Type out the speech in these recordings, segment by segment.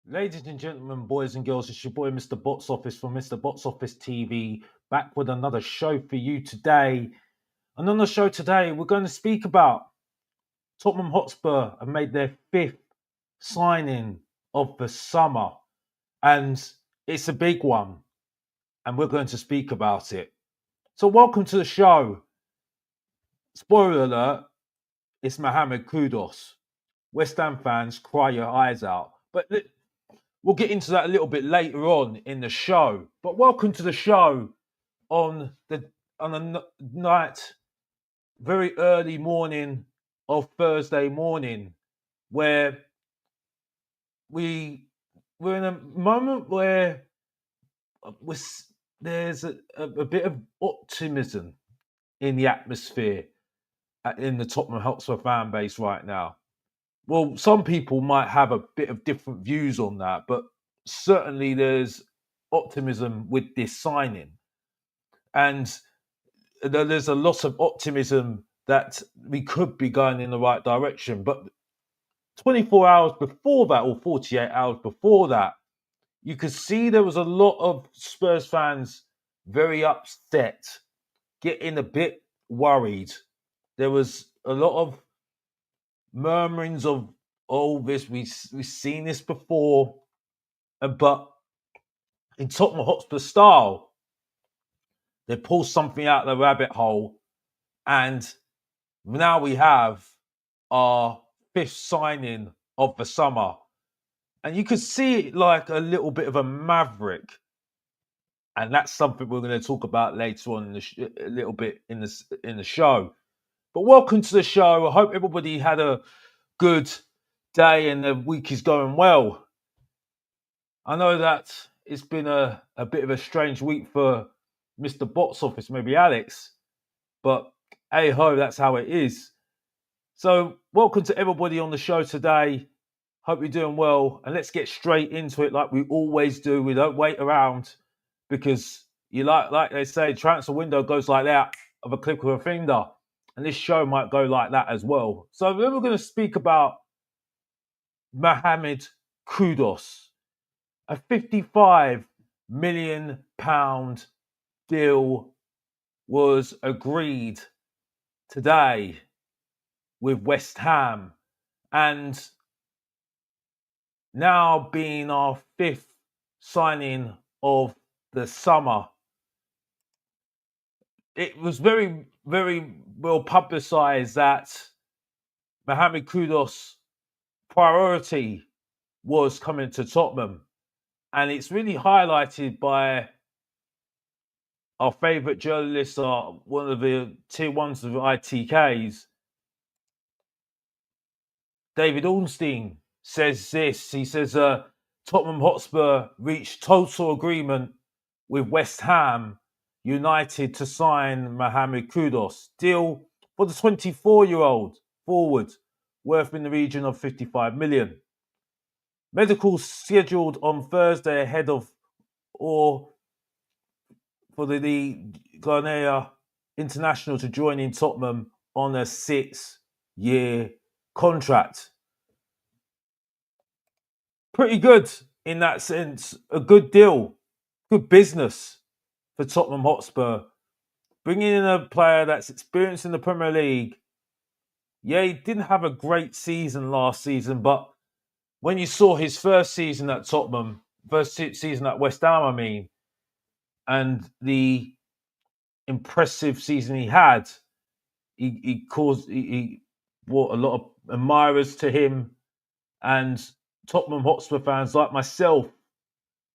Ladies and gentlemen, boys and girls, it's your boy Mr. Box Office from Mr. Box Office TV, back with another show for you today. And on the show today, we're going to speak about Tottenham Hotspur have made their fifth signing of the summer, and it's a big one, and we're going to speak about it. So, welcome to the show. Spoiler alert, it's Mohamed Kudus. West Ham fans, cry your eyes out. But we'll get into that a little bit later on in the show. But welcome to the show on a night, very early morning of Thursday morning, where we're in a moment where we're, there's a bit of optimism in the atmosphere in the Tottenham Hotspur fan base right now. Well, some people might have a bit of different views on that, but certainly there's optimism with this signing. And there's a lot of optimism that we could be going in the right direction. But 24 hours before that, or 48 hours before that, you could see there was a lot of Spurs fans very upset, getting a bit worried. There was a lot of murmurings of, oh, we've seen this before. But in Tottenham Hotspur style, they pull something out of the rabbit hole, and now we have our fifth signing of the summer. And you could see it like a little bit of a maverick. And that's something we're going to talk about later on a little bit in the show. But welcome to the show. I hope everybody had a good day and the week is going well. I know that it's been a bit of a strange week for Mr. Box Office, maybe Alex, but hey ho, that's how it is. So, welcome to everybody on the show today. Hope you're doing well, and let's get straight into it like we always do. We don't wait around because you like they say, transfer window goes like that of a click of a finger, and this show might go like that as well. So, then we're going to speak about Mohamed Kudus. A £55 million deal was agreed today with West Ham, and now being our fifth signing of the summer. It was very, very well publicised that Mohamed Kudus' priority was coming to Tottenham. And it's really highlighted by our favourite journalist, one of the tier ones of ITKs, David Ornstein, says this. He says, Tottenham Hotspur reached total agreement with West Ham United to sign Mohamed Kudus. Deal for the 24-year-old forward, worth in the region of 55 million. Medical scheduled on Thursday ahead of or for the Ghanaian international to join in Tottenham on a 6-year contract. Pretty good in that sense. A good deal. Good business for Tottenham Hotspur. Bringing in a player that's experienced in the Premier League. Yeah, he didn't have a great season last season, but when you saw his first season at Tottenham, first season at West Ham, and the impressive season he had, he brought a lot of admirers to him, and Tottenham Hotspur fans like myself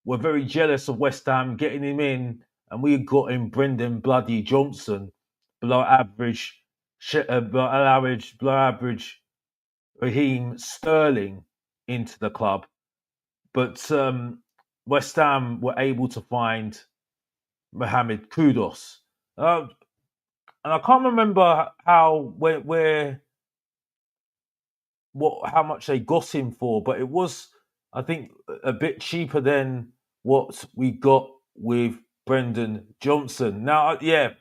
were very jealous of West Ham getting him in, and we got him Brendan Bloody Johnson, below average Raheem Sterling into the club. But West Ham were able to find Mohamed Kudus. And I can't remember how much they got him for, but it was, I think, a bit cheaper than what we got with Brendan Johnson. Now, yeah,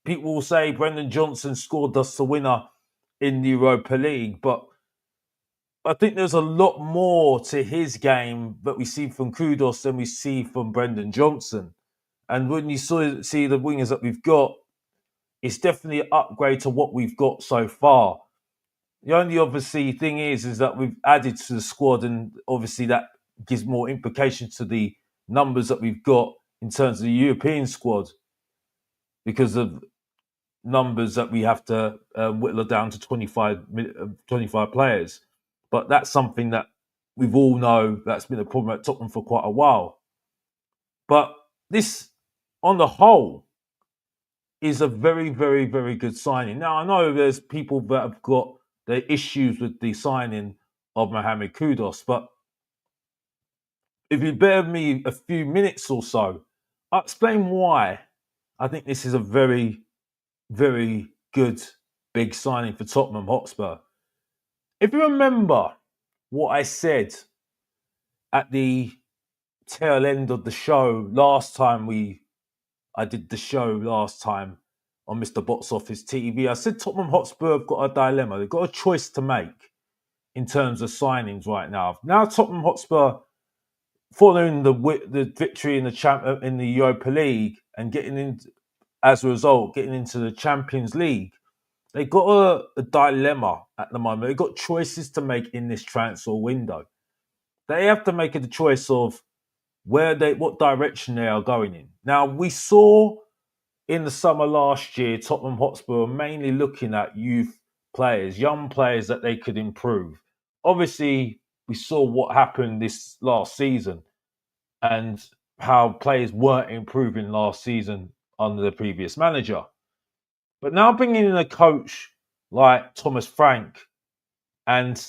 people will say Brendan Johnson scored us the winner in the Europa League, but I think there's a lot more to his game that we see from Kudus than we see from Brendan Johnson. And when you see the wingers that we've got, it's definitely an upgrade to what we've got so far. The only obviously thing is that we've added to the squad, and obviously that gives more implications to the numbers that we've got in terms of the European squad because of numbers that we have to whittle down to 25 players. But that's something that we've all know that's been a problem at Tottenham for quite a while. But this, on the whole, is a very, very, very good signing. Now, I know there's people that have got their issues with the signing of Mohamed Kudus, but if you bear with me a few minutes or so, I'll explain why I think this is a very, very good big signing for Tottenham Hotspur. If you remember what I said at the tail end of the show last time I did the show last time on Mr. Box Office TV, I said Tottenham Hotspur have got a dilemma. They've got a choice to make in terms of signings right now. Now Tottenham Hotspur, following the victory in the Europa League and getting in as a result, getting into the Champions League, they've got a dilemma at the moment. They've got choices to make in this transfer window. They have to make the choice of what direction they are going in. Now, we saw in the summer last year, Tottenham Hotspur were mainly looking at youth players, young players that they could improve. Obviously, we saw what happened this last season and how players weren't improving last season under the previous manager. But now bringing in a coach like Thomas Frank, and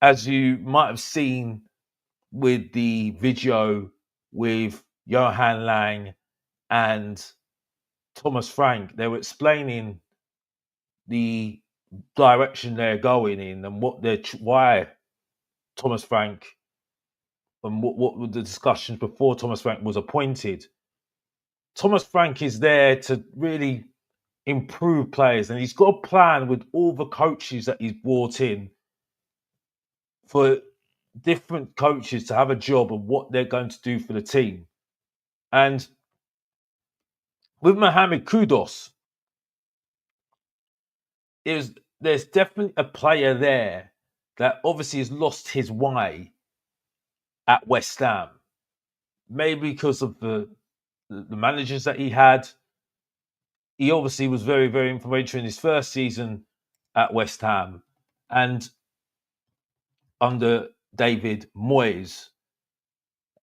as you might have seen with the video with Johan Lang and Thomas Frank, they were explaining the direction they're going in and why Thomas Frank and what were the discussions before Thomas Frank was appointed. Thomas Frank is there to really improve players, and he's got a plan with all the coaches that he's brought in for different coaches to have a job of what they're going to do for the team. And with Mohamed Kudus, there's definitely a player there that obviously has lost his way at West Ham. Maybe because of the managers that he had. He obviously was very, very influential in his first season at West Ham and under David Moyes.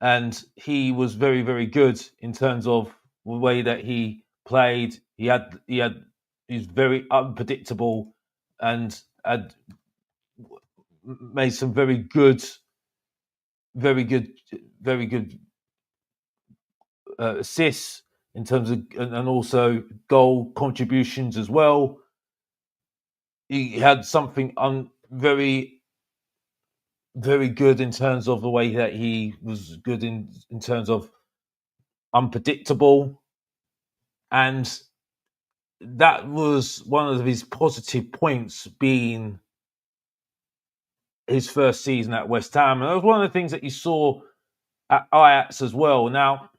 And he was very, very good in terms of the way that he played. He's very unpredictable and had made some very good, very good, very good assists in terms of, and also goal contributions as well. He had something very, very good in terms of the way that he was good in terms of unpredictable. And that was one of his positive points, being his first season at West Ham. And that was one of the things that you saw at Ajax as well. Now,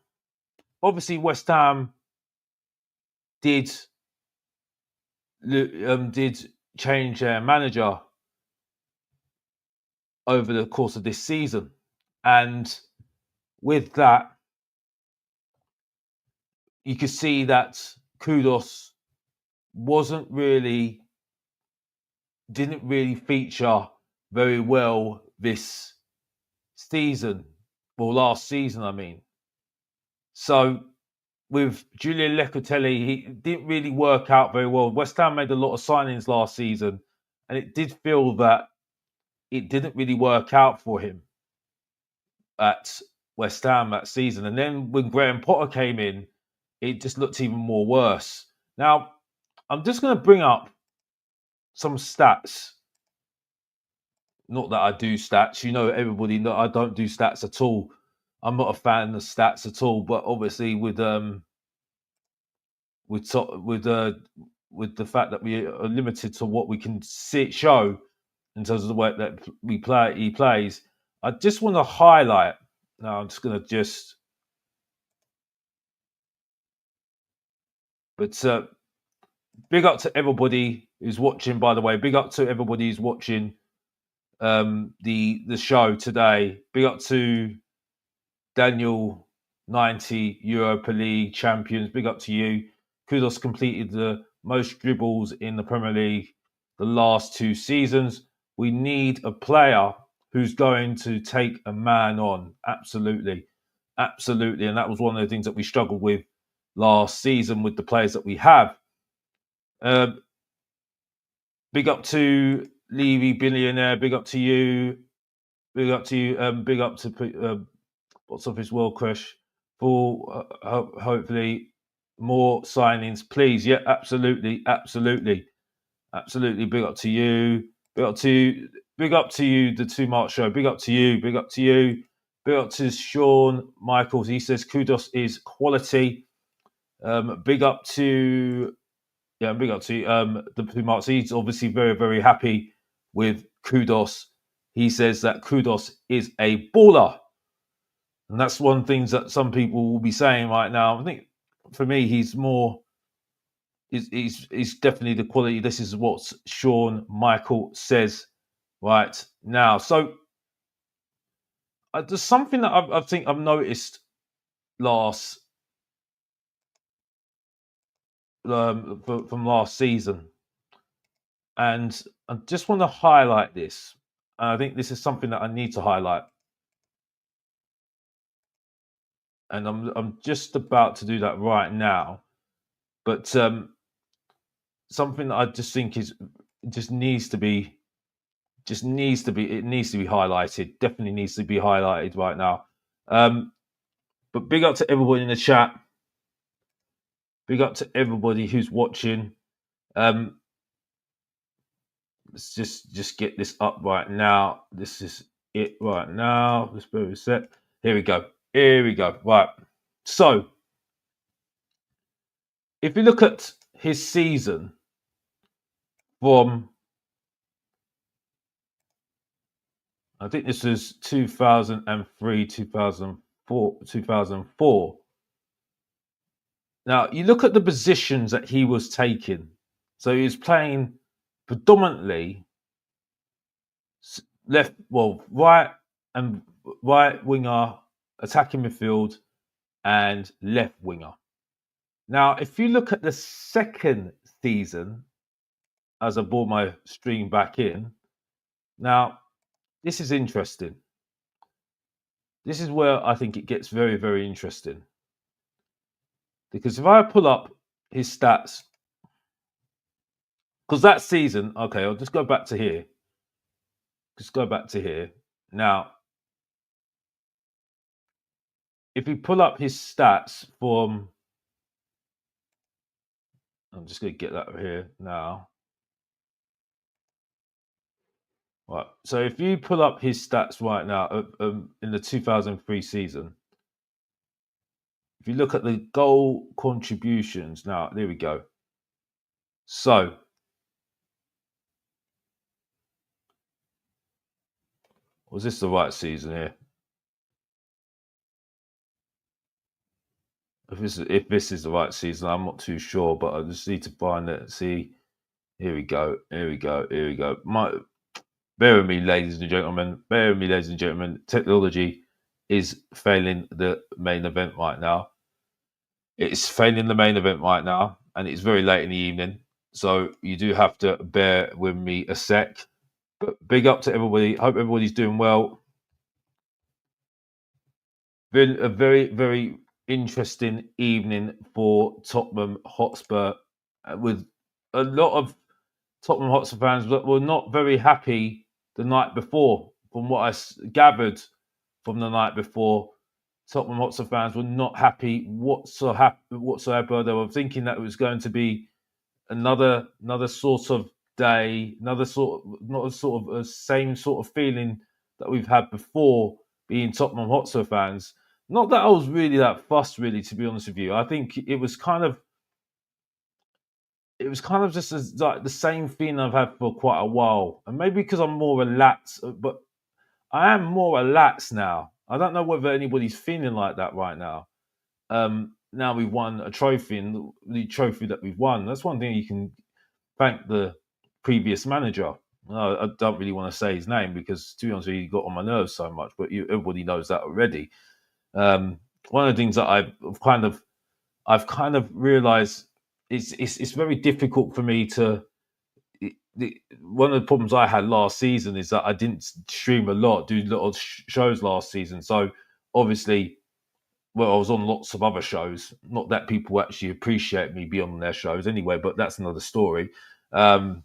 obviously, West Ham did change their manager over the course of this season. And with that, you could see that Kudus didn't really feature very well this season, or last season, I mean. So with Julian Locatelli, he didn't really work out very well. West Ham made a lot of signings last season, and it did feel that it didn't really work out for him at West Ham that season. And then when Graham Potter came in, it just looked even more worse. Now, I'm just going to bring up some stats. Not that I do stats. You know, everybody know I don't do stats at all. I'm not a fan of stats at all. But obviously, with the fact that we are limited to what we can show in terms of the way that he plays. I just want to highlight. Now I'm just going to but big up to everybody who's watching. By the way, big up to everybody who's watching the show today. Big up to Daniel 90 Europa League champions. Big up to you. Kudus completed the most dribbles in the Premier League the last 2 seasons. We need a player who's going to take a man on. Absolutely. Absolutely. And that was one of the things that we struggled with last season with the players that we have. Big up to Levy Billionaire. Big up to you. Big up to you. Big up to Box Office World Crush for hopefully more signings, please. Yeah, absolutely. Big up to you. Big up to you, the Two Mark Show. Big up to you. Big up to Sean Michaels. He says Kudus is quality. Big up to the Two Marks. He's obviously very, very happy with Kudus. He says that Kudus is a baller. And that's one thing that some people will be saying right now. I think for me, he's definitely the quality. This is what Sean Michael says right now. So there's something that I think I've noticed from last season, and I just want to highlight this. And I think this is something that I need to highlight. And I'm just about to do that right now. But something that I just think needs to be highlighted. Definitely needs to be highlighted right now. But big up to everybody in the chat. Big up to everybody who's watching. Let's just get this up right now. This is it right now. This is set. Here we go. Right. So, if you look at his season from, I think this was 2003, 2004. Now, you look at the positions that he was taking. So he was playing predominantly right winger, attacking midfield, and left winger. Now, if you look at the second season, as I brought my stream back in, now this is interesting. This is where I think it gets very, very interesting. Because if I pull up his stats, because that season, okay, I'll just go back to here. Now, if you pull up his stats from, I'm just going to get that here now. Right. So if you pull up his stats right now in the 2003 season, if you look at the goal contributions, now there we go. So was this the right season here? If this is the right season, I'm not too sure, but I just need to find it. See, here we go. Bear with me, ladies and gentlemen. Technology is failing the main event right now. It's failing the main event right now, and it's very late in the evening. So you do have to bear with me a sec. But big up to everybody. Hope everybody's doing well. Been a very, very interesting evening for Tottenham Hotspur, with a lot of Tottenham Hotspur fans that were not very happy the night before. From what I gathered from the night before, Tottenham Hotspur fans were not happy whatsoever. They were thinking that it was going to be another sort of day, not a sort of a same sort of feeling that we've had before being Tottenham Hotspur fans. Not that I was really that fussed, really, to be honest with you. I think it was kind of it was kind of just like the same feeling I've had for quite a while, and maybe because I'm more relaxed, but I am more relaxed now. I don't know whether anybody's feeling like that right now. Now we've won a trophy, and the trophy that we've won, that's one thing you can thank the previous manager. I don't really want to say his name because, to be honest with you, he got on my nerves so much, but everybody knows that already. One of the things that I've kind of realized it's very difficult for me to. One of the problems I had last season is that I didn't stream a lot, do a lot of shows last season. So obviously, well, I was on lots of other shows. Not that people actually appreciate me being on their shows anyway, but that's another story. Um,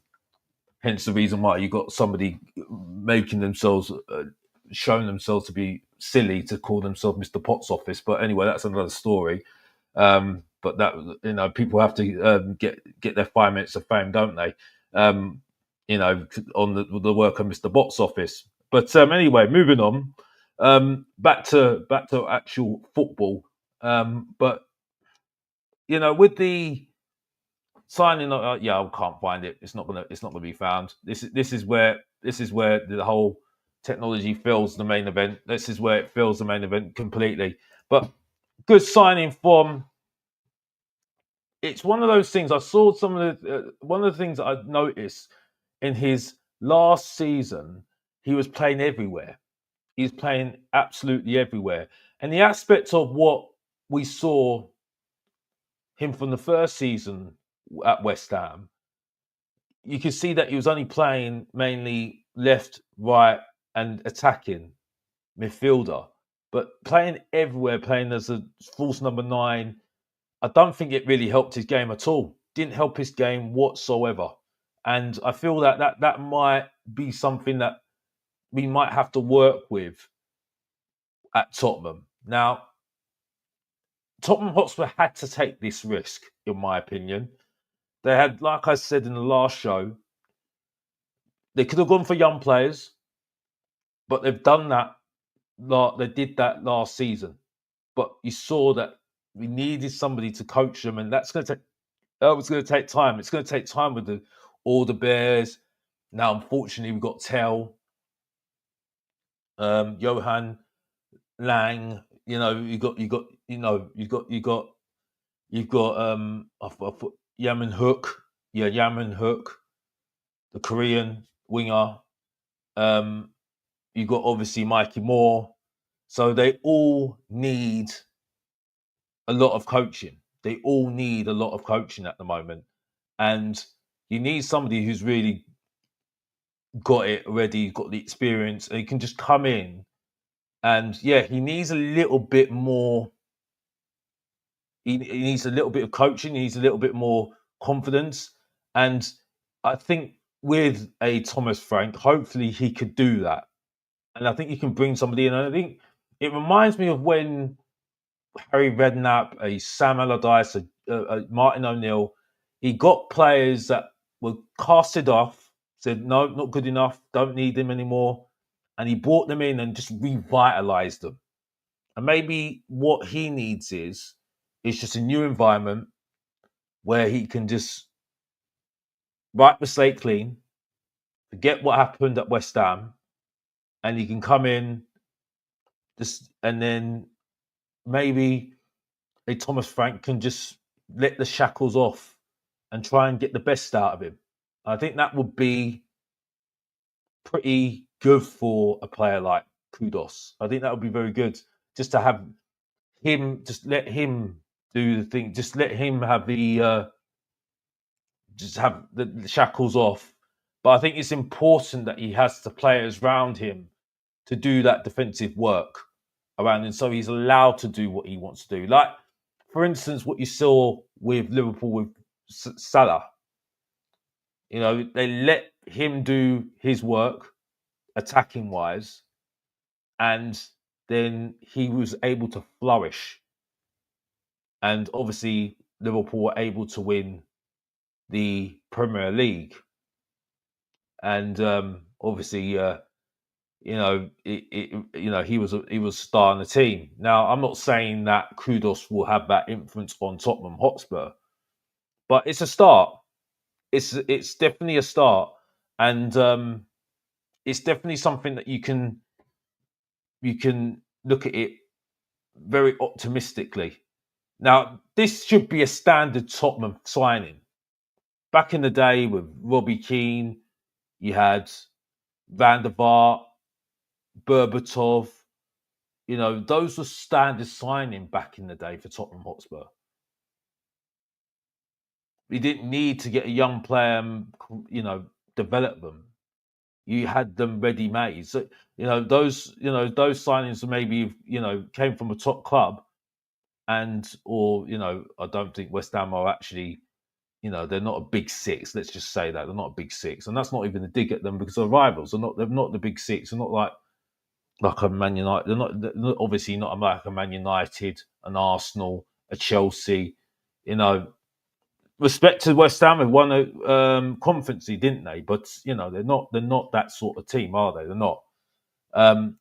Hence the reason why you got somebody making themselves, showing themselves to be silly to call themselves Mr. Potts Office. But anyway, that's another story. But that, people have to get their 5 minutes of fame, don't they? On the work of Mr. Potts Office. But anyway, moving on. Back to actual football. But with the signing, yeah, I can't find it. It's not gonna be found. This is where the whole technology fails the main event. This is where it fails the main event completely. But good signing from. It's one of those things. I saw some of the one of the things that I noticed in his last season. He was playing everywhere. He's playing absolutely everywhere, and the aspect of what we saw him from the first season at West Ham, you could see that he was only playing mainly left, right, and attacking midfielder, but playing everywhere, playing as a false number 9. I don't think it really helped his game at all. Didn't help his game whatsoever, and I feel that might be something that we might have to work with at Tottenham. Now, Tottenham Hotspur had to take this risk, in my opinion. They had, like I said in the last show, they could have gone for young players, but they've done that. They did that last season, but you saw that we needed somebody to coach them, and that was going to take time. It's going to take time with all the Bears. Now, unfortunately, we've got Tell, Johan Lang. You've got Yaman Hook. Yeah, Yaman Hook, the Korean winger. You've got obviously Mikey Moore. So they all need a lot of coaching. They all need a lot of coaching at the moment. And you need somebody who's really got it already, got the experience, and he can just come in. And yeah, he needs a little bit more. He needs a little bit of coaching. He needs a little bit more confidence. And I think with a Thomas Frank, hopefully he could do that. And I think you can bring somebody in. And I think it reminds me of when Harry Redknapp, a Sam Allardyce, a Martin O'Neill, he got players that were casted off, said, no, not good enough, don't need them anymore. And he brought them in and just revitalized them. And maybe what he needs is just a new environment where he can just wipe the slate clean, forget what happened at West Ham, and he can come in and then maybe a Thomas Frank can just let the shackles off and try and get the best out of him. I think that would be pretty good for a player like Kudus. I think that would be very good just to have him, just let him do the thing, just let him have just have the shackles off. But I think it's important that he has the players around him to do that defensive work around him, so he's allowed to do what he wants to do. Like, for instance, what you saw with Liverpool with Salah. They let him do his work, attacking wise, and then he was able to flourish. And obviously, Liverpool were able to win the Premier League. And obviously, he was a star in the team. Now, I'm not saying that Kudus will have that influence on Tottenham Hotspur, but it's a start. it's definitely a start, and it's definitely something that you can look at it very optimistically. Now, this should be a standard Tottenham signing. Back in the day with Robbie Keane, you had Van der Vaart, Berbatov. Those were standard signing back in the day for Tottenham Hotspur. You didn't need to get a young player and, develop them. You had them ready made. So, those signings maybe, came from a top club, or I don't think West Ham are actually, they're not a big six. Let's just say that they're not a big six, and that's not even a dig at them because they're rivals. They're not the big six. They're not like a Man United. They're obviously not like a Man United, an Arsenal, a Chelsea. Respect to West Ham, have won a Conference League, didn't they? But they're not that sort of team, are they? They're not. Um,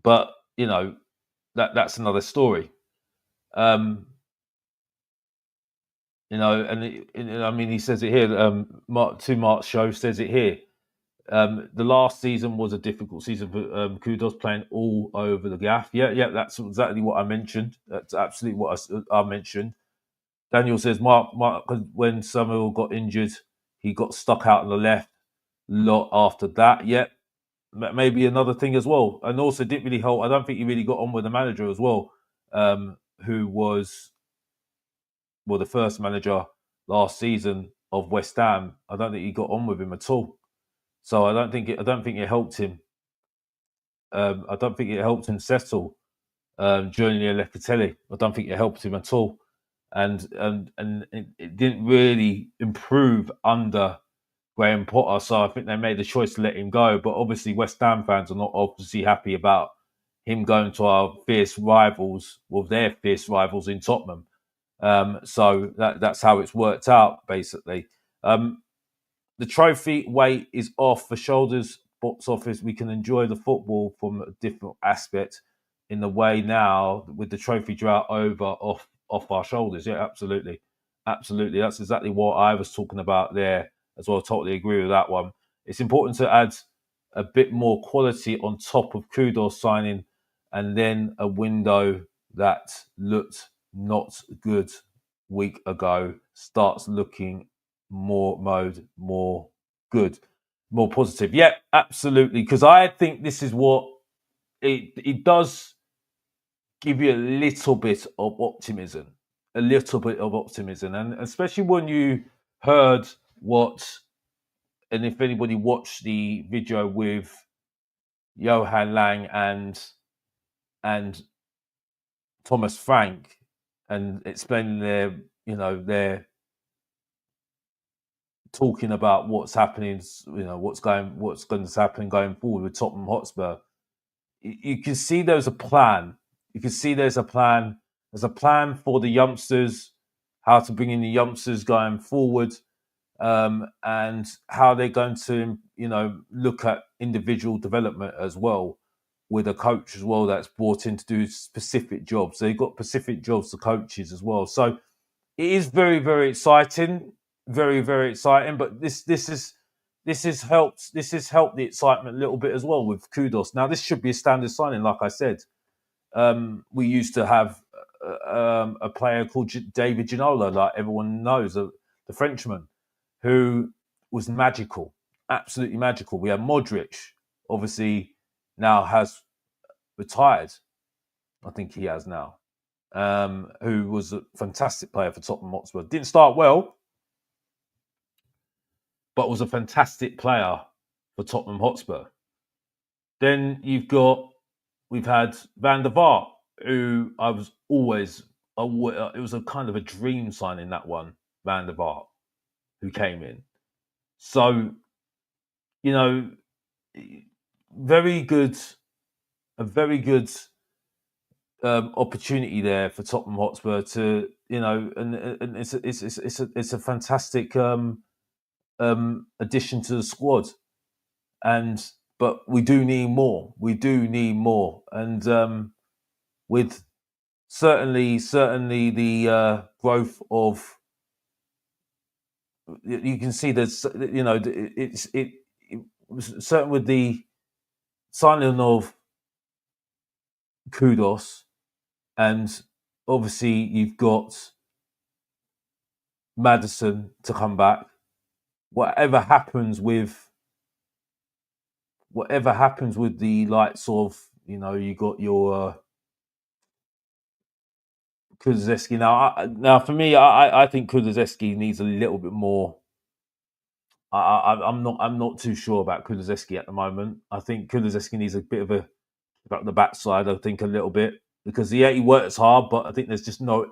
but that's another story. And I mean, he says it here. Mark Show says it here. The last season was a difficult season for Kudus, playing all over the gaff. Yeah, that's exactly what I mentioned. That's absolutely what I mentioned. Daniel says, Mark, when Samuel got injured, he got stuck out on the left. Lot after that, maybe another thing as well. And also didn't really help. I don't think he really got on with the manager as well, who was the first manager last season of West Ham. I don't think he got on with him at all. So I don't think it helped him. I don't think it helped him settle. Gianni Locatelli. I don't think it helped him at all, and it didn't really improve under Graham Potter. So I think they made the choice to let him go. But obviously, West Ham fans are not obviously happy about him going to our fierce rivals, their fierce rivals in Tottenham. So that's how it's worked out, basically. The trophy weight is off the shoulders, box office. We can enjoy the football from a different aspect in the way now with the trophy drought off our shoulders. Yeah, absolutely. That's exactly what I was talking about there as well. Totally agree with that one. It's important to add a bit more quality on top of Kudus signing, and then a window that looked not good week ago starts looking more good, more positive. Yeah, absolutely. Because I think this is what it does give you a little bit of optimism, and especially when you heard and if anybody watched the video with Johan Lang and Thomas Frank, and explaining their talking about what's happening, what's going to happen going forward with Tottenham Hotspur. You can see there's a plan. You can see there's a plan. There's a plan for the youngsters, how to bring in the youngsters going forward, and how they're going to, look at individual development as well, with a coach as well that's brought in to do specific jobs. They've got specific jobs to coaches as well. So it is very, very exciting, very, very exciting. But this has helped the excitement a little bit as well with Kudus. Now this should be a standard signing, like I said. We used to have a player called David Ginola, like everyone knows, the Frenchman, who was magical, absolutely magical. We had Modric, obviously now has retired. I think he has now. Who was a fantastic player for Tottenham Hotspur. Didn't start well, but was a fantastic player for Tottenham Hotspur. Then we've had Van der Vaart, who I was always, it was a kind of a dream signing, that one, Van der Vaart, who came in. So, very good, a very good opportunity there for Tottenham Hotspur to, and it's a fantastic addition to the squad, but we do need more. And with certainly the growth of you can see there's, it certain with the signing of Kudus, and obviously you've got Maddison to come back. Whatever happens with the likes of, you got your Kulusevski. Now for me, I think Kulusevski needs a little bit more. I'm not too sure about Kulusevski at the moment. I think Kulusevski needs a bit of a about the backside. I think a little bit, because he works hard, but I think there's just no.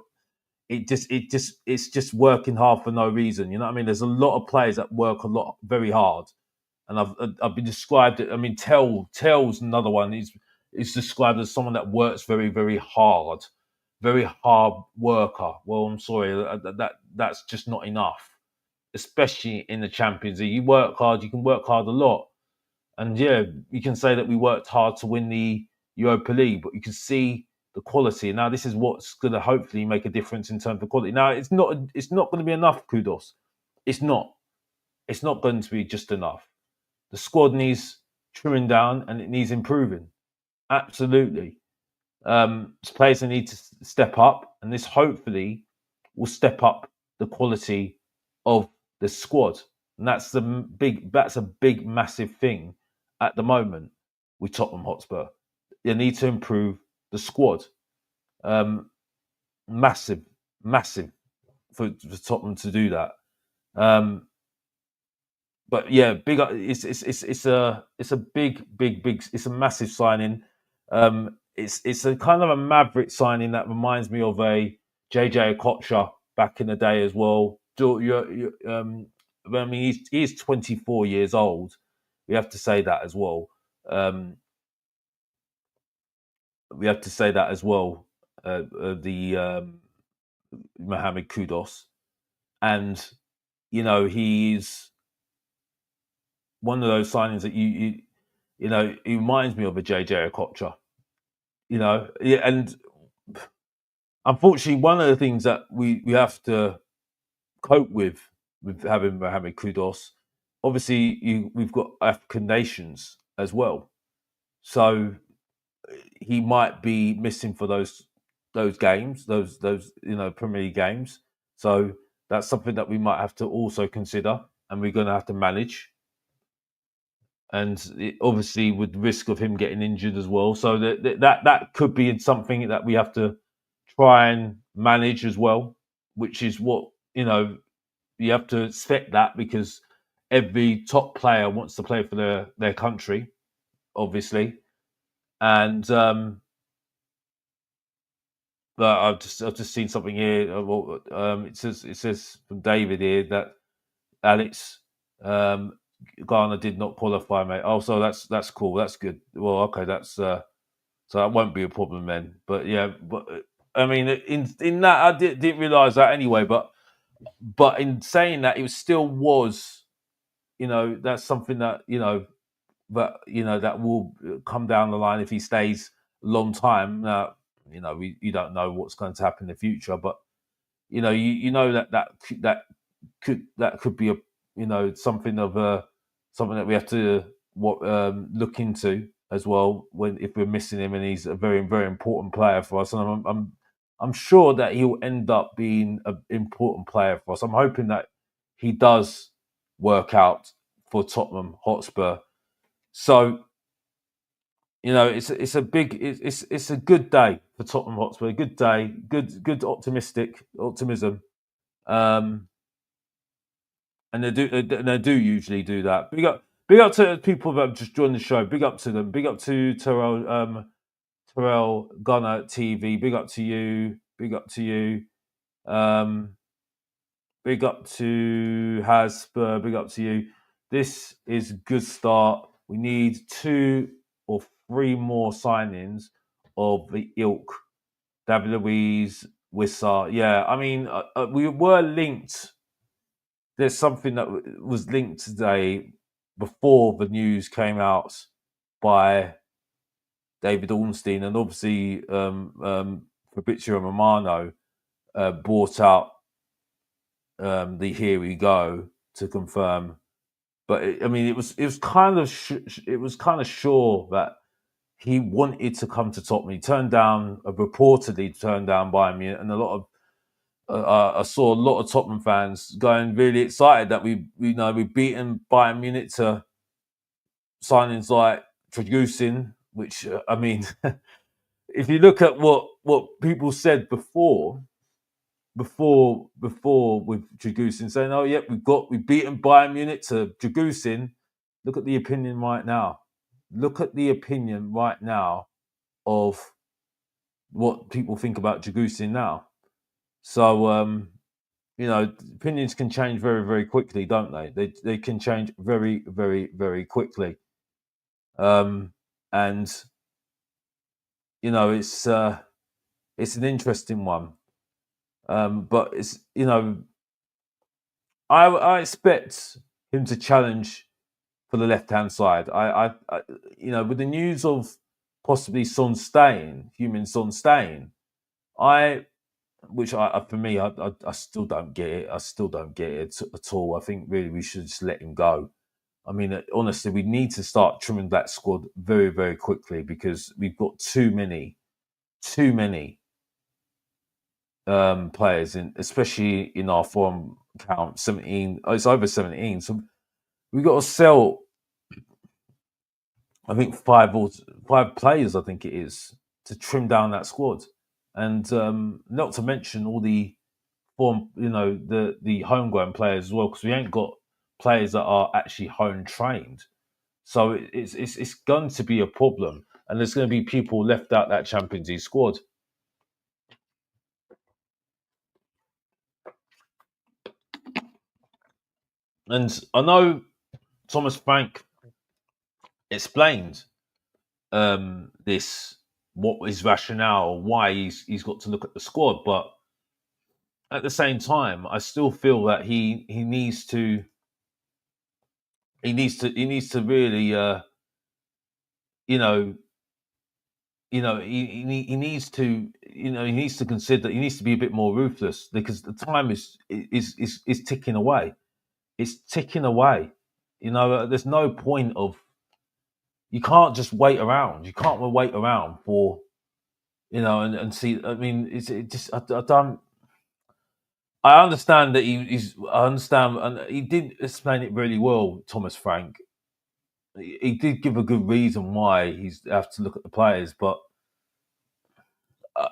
It's just working hard for no reason. You know what I mean? There's a lot of players that work a lot very hard, and I've been described it. I mean, Tell's another one. He's described as someone that works very, very hard worker. Well, I'm sorry, that's just not enough, especially in the Champions League. You work hard, you can work hard a lot, and yeah, you can say that we worked hard to win the Europa League, but you can see the quality. Now, this is what's going to hopefully make a difference in terms of quality. Now, it's not going to be enough, Kudus. It's not. It's not going to be just enough. The squad needs trimming down and it needs improving. Absolutely. Players need to step up, and this hopefully will step up the quality of the squad. And that's a big, massive thing at the moment with Tottenham Hotspur. They need to improve the squad. Massive for Tottenham to do that. But yeah, big. It's a big. It's a massive signing. It's a kind of a maverick signing that reminds me of a JJ Okocha back in the day as well. I mean, he's 24 years old. We have to say that as well. We have to say that as well. The Mohamed Kudus, and he's one of those signings that he reminds me of a JJ Okocha. And unfortunately, one of the things that we have to cope with having Mohamed Kudus, obviously, we've got African nations as well, so he might be missing for those games, those Premier League games. So that's something that we might have to also consider, and we're going to have to manage. And obviously, with the risk of him getting injured as well, so that could be something that we have to try and manage as well. Which is what you have to expect that, because every top player wants to play for their country, obviously, and but I've just seen something here. It says from David here that Alex Ghana did not qualify, mate. Oh, so that's cool. That's good. Well, okay, that's so that won't be a problem then. But yeah, but I mean, in that I didn't realise that anyway. But in saying that, it still was, that's something that that will come down the line if he stays a long time. Now, you don't know what's going to happen in the future, but that could be a something of something that we have to look into as well, if we're missing him, and he's a very, very important player for us. And I'm sure that he'll end up being an important player for us. I'm hoping that he does work out for Tottenham Hotspur. So it's a good day for Tottenham Hotspur. A good day, good optimism. And they do usually do that. Big up to people that have just joined the show. Big up to them. Big up to Terrell Gunner TV. Big up to you. Big up to you. Big up to Hasper. Big up to you. This is a good start. We need 2 or 3 more signings of the ilk. David Luiz, Wissa. Yeah, I mean, we were linked. There's something that was linked today before the news came out by David Ornstein, and obviously Fabrizio Romano brought out the here we go to confirm. But it was kind of sure that he wanted to come to Tottenham. He turned down, reportedly turned down Bayern Munich, and a lot of I saw a lot of Tottenham fans going really excited that we beaten Bayern Munich to signings like Dragusin, which if you look at what people said before with Dragusin saying, "Oh, yeah, we've beaten Bayern Munich to Dragusin." Look at the opinion right now. Look at the opinion right now of what people think about Dragusin now. So, opinions can change very, very quickly, don't they? They can change very, very, very quickly. And it's an interesting one. But it's I expect him to challenge for the left hand side. I with the news of possibly Son staying, human Son staying, for me, I still don't get it. I still don't get it at all. I think really we should just let him go. I mean, honestly, we need to start trimming that squad very, very quickly because we've got too many players, especially in our form count. 17, it's over 17. So we've got to sell, I think, five players, I think it is, to trim down that squad. And not to mention all the the homegrown players as well, because we ain't got players that are actually home trained. So it's going to be a problem, and there's going to be people left out that Champions League squad. And I know Thomas Frank explained this, what his rationale, why he's got to look at the squad, but at the same time, I still feel that he needs to really he needs to consider, he needs to be a bit more ruthless because the time is ticking away. It's ticking away. There's no point of, you can't just wait around. You can't wait around for and see. I mean, it just I don't. I understand that I understand, and he did explain it really well, Thomas Frank. He did give a good reason why he's have to look at the players, but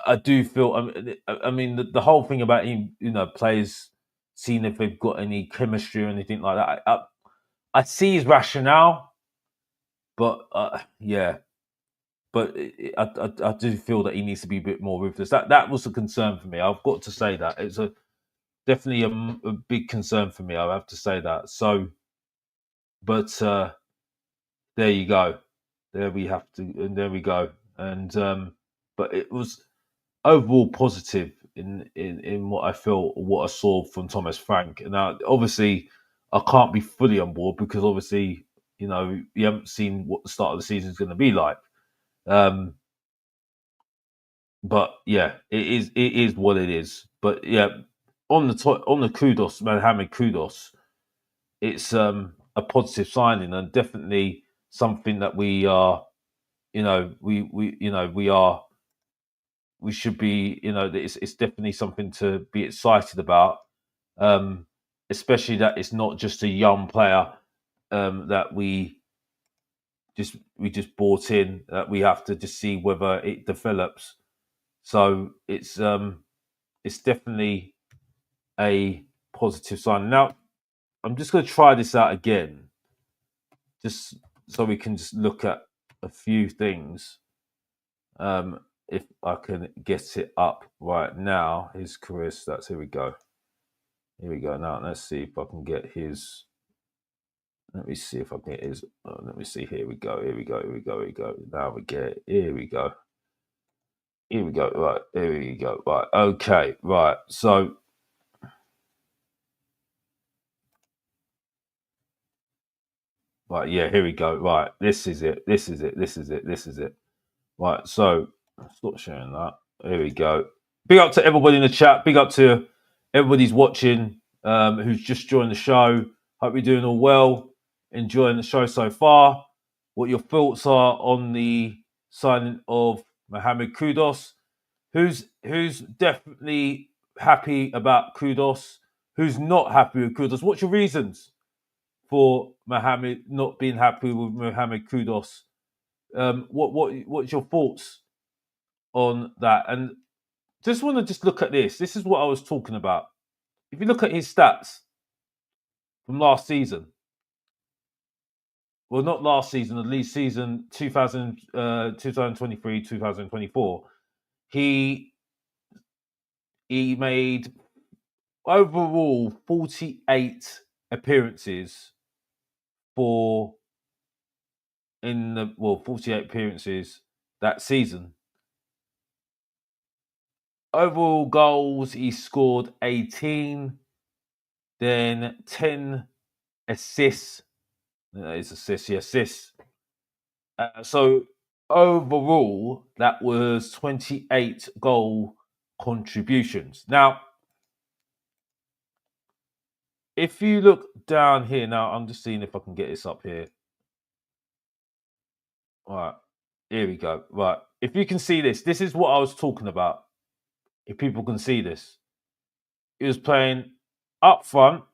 I do feel. I mean, the whole thing about him, players seeing if they've got any chemistry or anything like that. I see his rationale, but yeah, but I do feel that he needs to be a bit more ruthless. That was a concern for me. I've got to say that it's definitely a big concern for me. I have to say that. So, but there you go. There we have to, and there we go. And but it was overall positive in what I felt, what I saw from Thomas Frank. Now, obviously, I can't be fully on board because obviously, you haven't seen what the start of the season is going to be like. But yeah, it is what it is. But yeah, on the Kudus, Mohamed Kudus, it's a positive signing and definitely something that we are, we should be, it's definitely something to be excited about, especially that it's not just a young player that we just bought in, that we have to just see whether it develops. So it's definitely a positive sign. Now, I'm just going to try this out again, just so we can just look at a few things. If I can get it up right now, his career stats. Here we go. Here we go. Now let's see if I can get his. Let me see if I can get his. Let me see. Here we go. Here we go. Here we go. Here we go. Now we get it. Here we go. Here we go. Right. Here we go. Right. Okay. Right. So. Right. Yeah. Here we go. Right. This is it. This is it. This is it. This is it. Right. So stop sharing that. Here we go. Big up to everybody in the chat. Big up to everybody's watching. who's just joined the show. Hope you're doing all well, enjoying the show so far. What your thoughts are on the signing of Mohamed Kudus? Who's definitely happy about Kudus? Who's not happy with Kudus? What's your reasons for Mohamed not being happy with Mohamed Kudus? What's your thoughts on that? And just want to just look at this. This is what I was talking about. If you look at his stats from last season, well, not last season, at least season 2023, 2024, he made overall 48 appearances 48 appearances that season. Overall goals, he scored 18, then 10 assists. That is assists. So overall, that was 28 goal contributions. Now, if you look down here, now I'm just seeing if I can get this up here. All right, here we go. Right, if you can see this is what I was talking about. If people can see this, he was playing up front,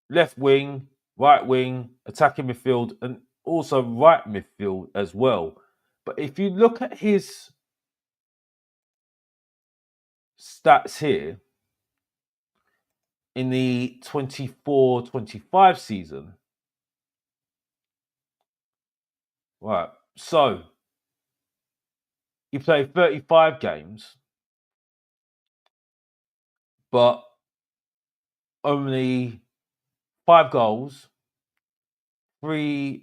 left wing, right wing, attacking midfield, and also right midfield as well. But if you look at his stats here in the 24-25 season, right, so he played 35 games, but only 5 goals, 5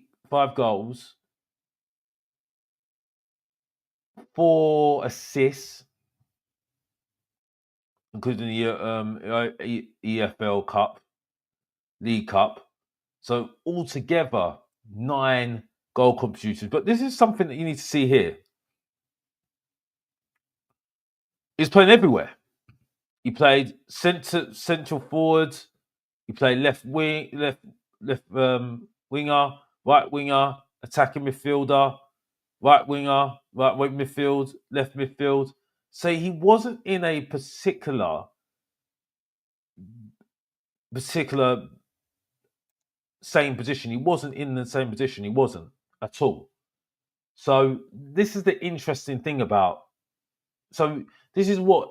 goals, 4 assists, including the EFL Cup, League Cup. So altogether, 9 goal contributions. But this is something that you need to see here. He's playing everywhere. He played central forward. He played left winger, right winger, attacking midfielder, right winger, right wing midfield, left midfield. So he wasn't in a particular same position. He wasn't in the same position. He wasn't at all. So this is the interesting thing about. So this is what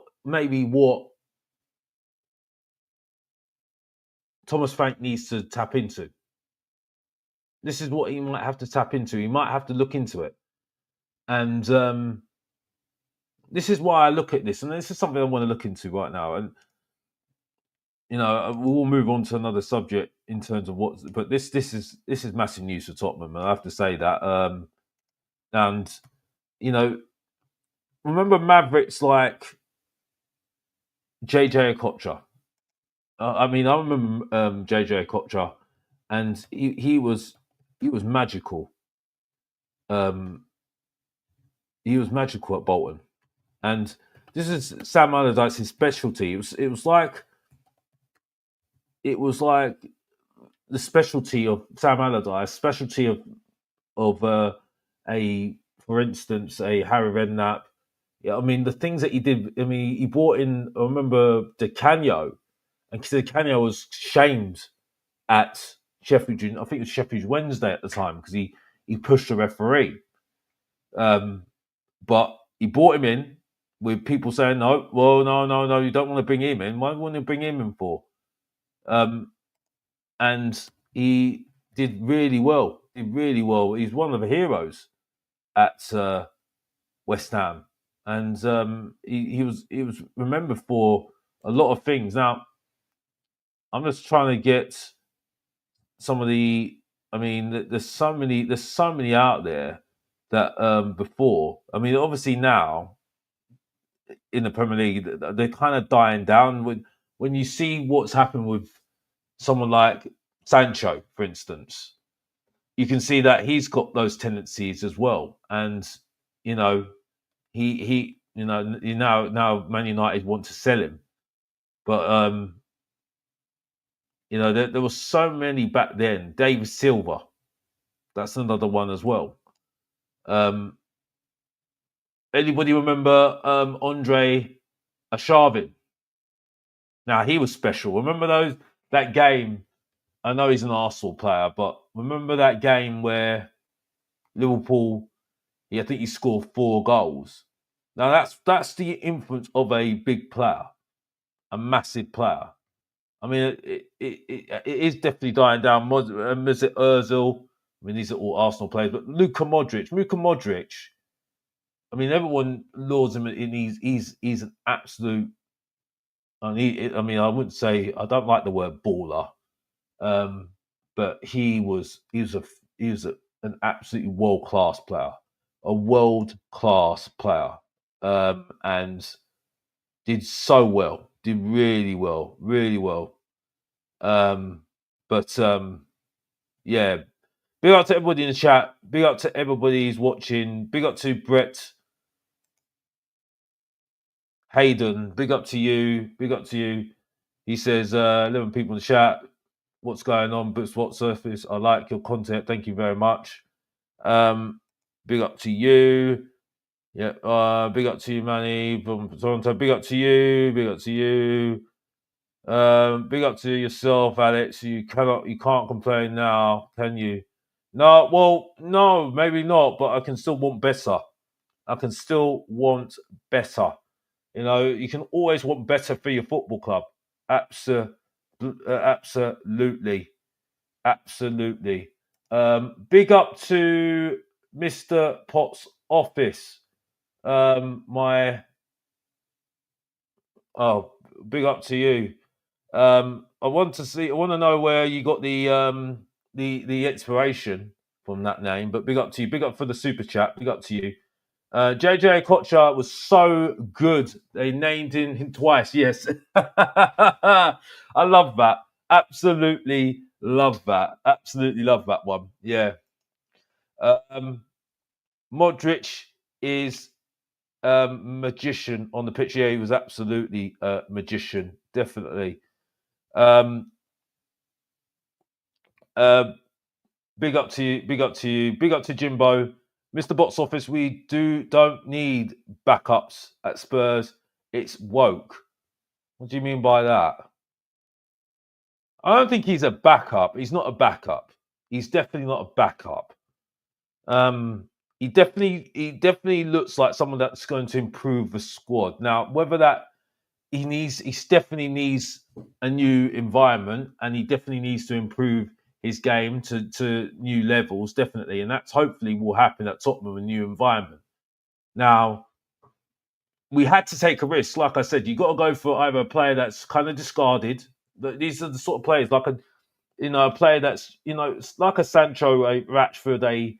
Thomas Frank needs to tap into. This is what he might have to tap into. He might have to look into it. And this is why I look at this. And this is something I want to look into right now. And, we'll move on to another subject in terms of but this is massive news for Tottenham. And I have to say that. And, remember Mavericks like JJ Okocha. I remember JJ Okocha, and he was magical. He was magical at Bolton, and this is Sam Allardyce's specialty. It was like the specialty of Sam Allardyce, specialty of for instance, a Harry Redknapp. Yeah, the things that he did. He brought in. I remember Di Canio, and Di Canio was shamed at Sheffield. I think it was Sheffield Wednesday at the time because he pushed the referee. But he brought him in with people saying, no, you don't want to bring him in. Why do you want to bring him in for? And he did really well. He's one of the heroes at West Ham. And he was remembered for a lot of things. Now, I'm just trying to get some of the. There's so many out there that before. Obviously now in the Premier League, they're kind of dying down. When you see what's happened with someone like Sancho, for instance, you can see that he's got those tendencies as well. And he now Man United want to sell him, but There were so many back then. David Silva, that's another one as well. Um, Anybody remember Andre Ashavin? Now he was special. Remember that game? I know he's an Arsenal player, but remember that game where Liverpool? I think he scored 4 goals. Now that's the influence of a big player, a massive player. I mean, it is definitely dying down. Mesut Ozil. I mean, these are all Arsenal players, but Luka Modric. I mean, everyone lauds him, and he's an absolute. I mean, I wouldn't say I don't like the word baller, um, but he was an absolutely world class player, a world class player, and did so well, did really well, really well. But yeah, big up to everybody in the chat. Big up to everybody who's watching. Big up to Brett Hayden. Big up to you. Big up to you. He says, 11 people in the chat. What's going on? But what surface? I like your content. Thank you very much. Big up to you. Yeah. Big up to you, Manny from Toronto. Big up to you. Big up to you. Big up to yourself, Alex. You can't complain now, can you? No, well, no, maybe not, but I can still want better. I can still want better. You can always want better for your football club. Absolutely. Absolutely. Big up to Mr. Potts' office. Big up to you. I want to know where you got the inspiration from that name. But big up to you. Big up for the super chat. Big up to you. JJ Kocher was so good. They named him twice. Yes. I love that. Absolutely love that. Absolutely love that one. Yeah. Modric is magician on the pitch. Yeah, he was absolutely a magician. Definitely. Um, Big up to you. Big up to you. Big up to Jimbo. Mr. Box Office, we don't need backups at Spurs. It's woke. What do you mean by that? I don't think he's a backup. He's not a backup. He's definitely not a backup. He definitely looks like someone that's going to improve the squad. Now, whether that he definitely needs a new environment, and he definitely needs to improve his game to new levels, definitely, and that's hopefully will happen at Tottenham, a new environment. Now, we had to take a risk. Like I said, you got to go for either a player that's kind of discarded. These are the sort of players like a player that's it's like a Sancho, a Rashford, a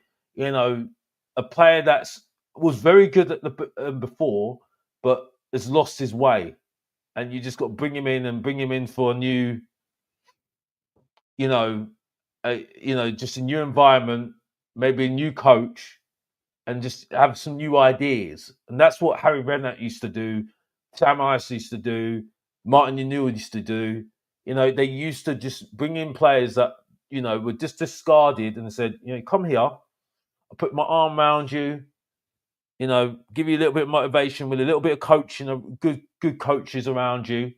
player that's was very good at the before, but has lost his way, and you just got to bring him in for a new, just a new environment, maybe a new coach, and just have some new ideas. And that's what Harry Redknapp used to do, Sam Ice used to do, Martin O'Neill used to do. They used to just bring in players that were just discarded and said, come here, I'll put my arm around you, give you a little bit of motivation with a little bit of coaching, good coaches around you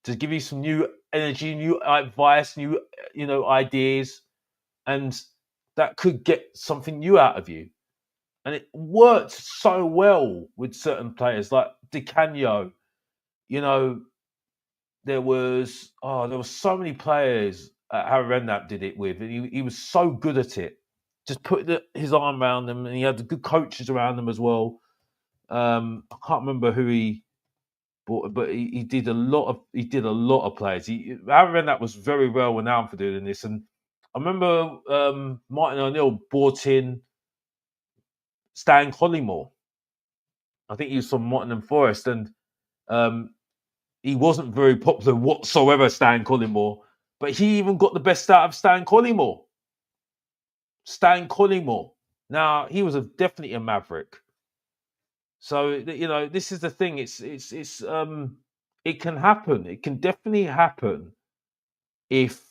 to give you some new energy, new advice, new ideas, and that could get something new out of you. And it worked so well with certain players like Di Canio. There was so many players Harry Redknapp did it with, and he was so good at it. Just put his arm around them, and he had the good coaches around them as well. I can't remember who he bought, but he did a lot of players. Harry Redknapp was very well renowned for doing this, and I remember Martin O'Neill brought in Stan Collymore. I think he was from Nottingham Forest, and he wasn't very popular whatsoever, Stan Collymore. But he even got the best out of Stan Collymore. Now he was definitely a maverick. So this is the thing. It can happen. It can definitely happen. if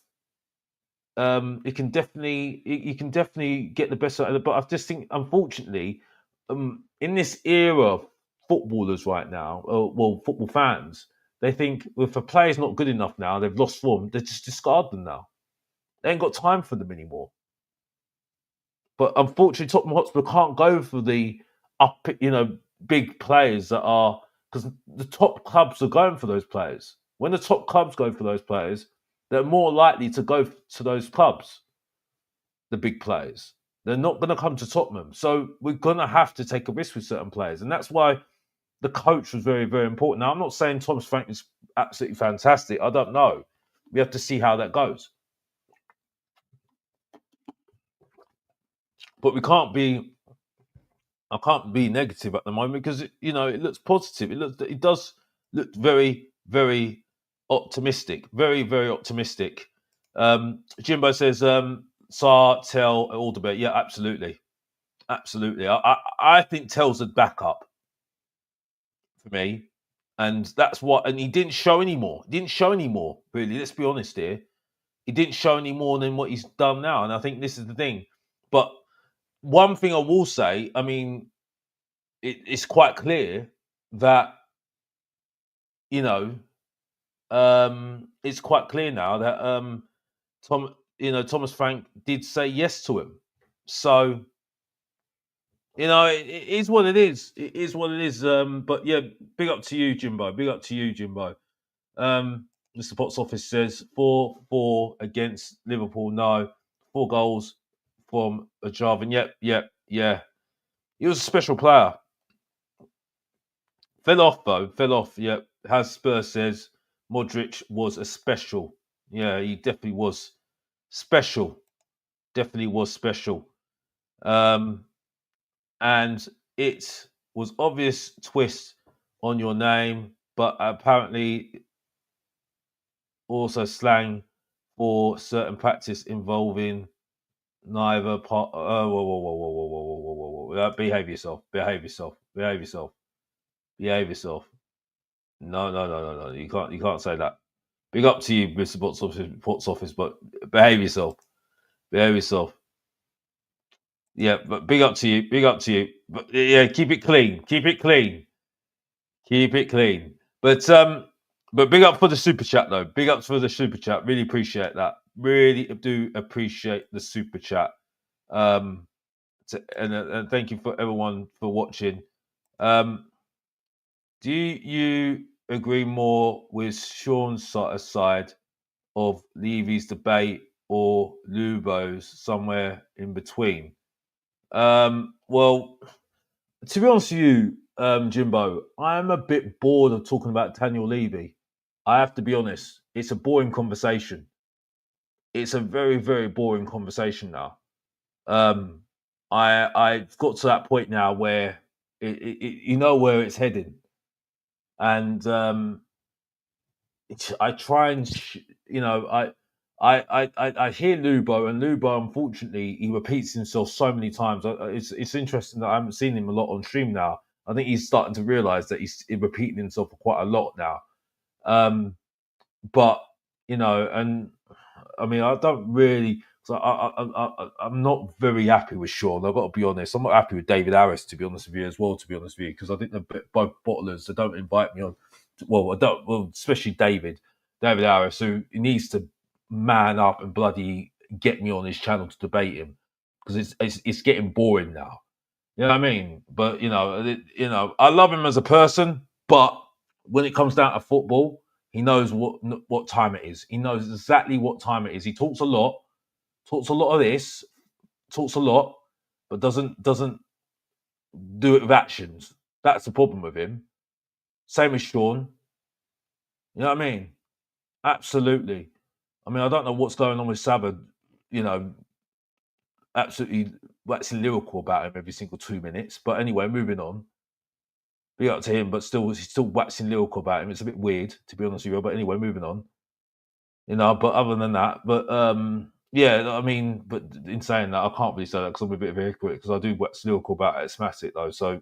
you can definitely get the best out of it. But I just think, unfortunately, in this era of footballers right now, football fans, they think if a player's not good enough now, they've lost form, they just discard them now. They ain't got time for them anymore. But unfortunately, Tottenham Hotspur can't go for the big players that are, because the top clubs are going for those players. When the top clubs go for those players, they're more likely to go to those clubs, the big players. They're not going to come to Tottenham. So we're going to have to take a risk with certain players. And that's why the coach was very, very important. Now, I'm not saying Thomas Frank is absolutely fantastic. I don't know. We have to see how that goes. But I can't be negative at the moment because it looks positive. It does look very, very optimistic. Very, very optimistic. Jimbo says, Sar, Tell, all the bit. Yeah, absolutely. Absolutely. I think Tell's a backup for me. And that's what, and he didn't show anymore. He didn't show anymore, really. Let's be honest here. He didn't show any more than what he's done now. And I think this is the thing. But one thing I will say, I mean, it's quite clear that, it's quite clear now that Thomas Frank did say yes to him. So, it is what it is. It is what it is. But yeah, big up to you, Jimbo. Big up to you, Jimbo. Mr. Potts Office says 4-4 against Liverpool. No, 4 goals from a Javan. Yep. He was a special player. Fell off though. Fell off. Yep. As Spurs says, Modric was a special. Yeah, he definitely was special. Definitely was special. And it was obvious twist on your name, but apparently also slang for certain practice involving neither part. Whoa. Behave yourself. Behave yourself. Behave yourself. Behave yourself. No. You can't say that. Big up to you, Mr. Potts Office, but behave yourself. Behave yourself. Yeah, but big up to you. Big up to you. But yeah, keep it clean. Keep it clean. Keep it clean. But big up for the super chat though. Big up for the super chat. Really appreciate that. Really do appreciate the super chat. And thank you for everyone for watching. Do you agree more with Sean's side of Levy's debate or Lubo's somewhere in between? Well, to be honest with you, Jimbo, I am a bit bored of talking about Daniel Levy. I have to be honest. It's a boring conversation. It's a very, very boring conversation now. I've got to that point now where you know where it's heading, and I try and I hear Lubo, and Lubo, unfortunately, he repeats himself so many times. It's interesting that I haven't seen him a lot on stream now. I think he's starting to realise that he's repeating himself quite a lot now. But and I mean, I don't really. So I'm not very happy with Sean. I've got to be honest. I'm not happy with David Harris, to be honest with you, as well. To be honest with you, because I think they're both bottlers. They don't invite me on. Well, I don't. Well, especially David Harris, who needs to man up and bloody get me on his channel to debate him, because it's getting boring now. You know what I mean? But I love him as a person, but when it comes down to football, he knows what time it is. He knows exactly what time it is. He talks a lot of this, talks a lot, but doesn't do it with actions. That's the problem with him. Same as Sean. You know what I mean? Absolutely. I mean, I don't know what's going on with Savard. Absolutely waxing lyrical about him every single 2 minutes. But anyway, moving on. Be up to him, but he's still waxing lyrical about him. It's a bit weird, to be honest with you. But anyway, moving on. But other than that, yeah, I mean, but in saying that, I can't really say that because I'm a bit of a hypocrite, because I do wax lyrical about Asthmatic though. So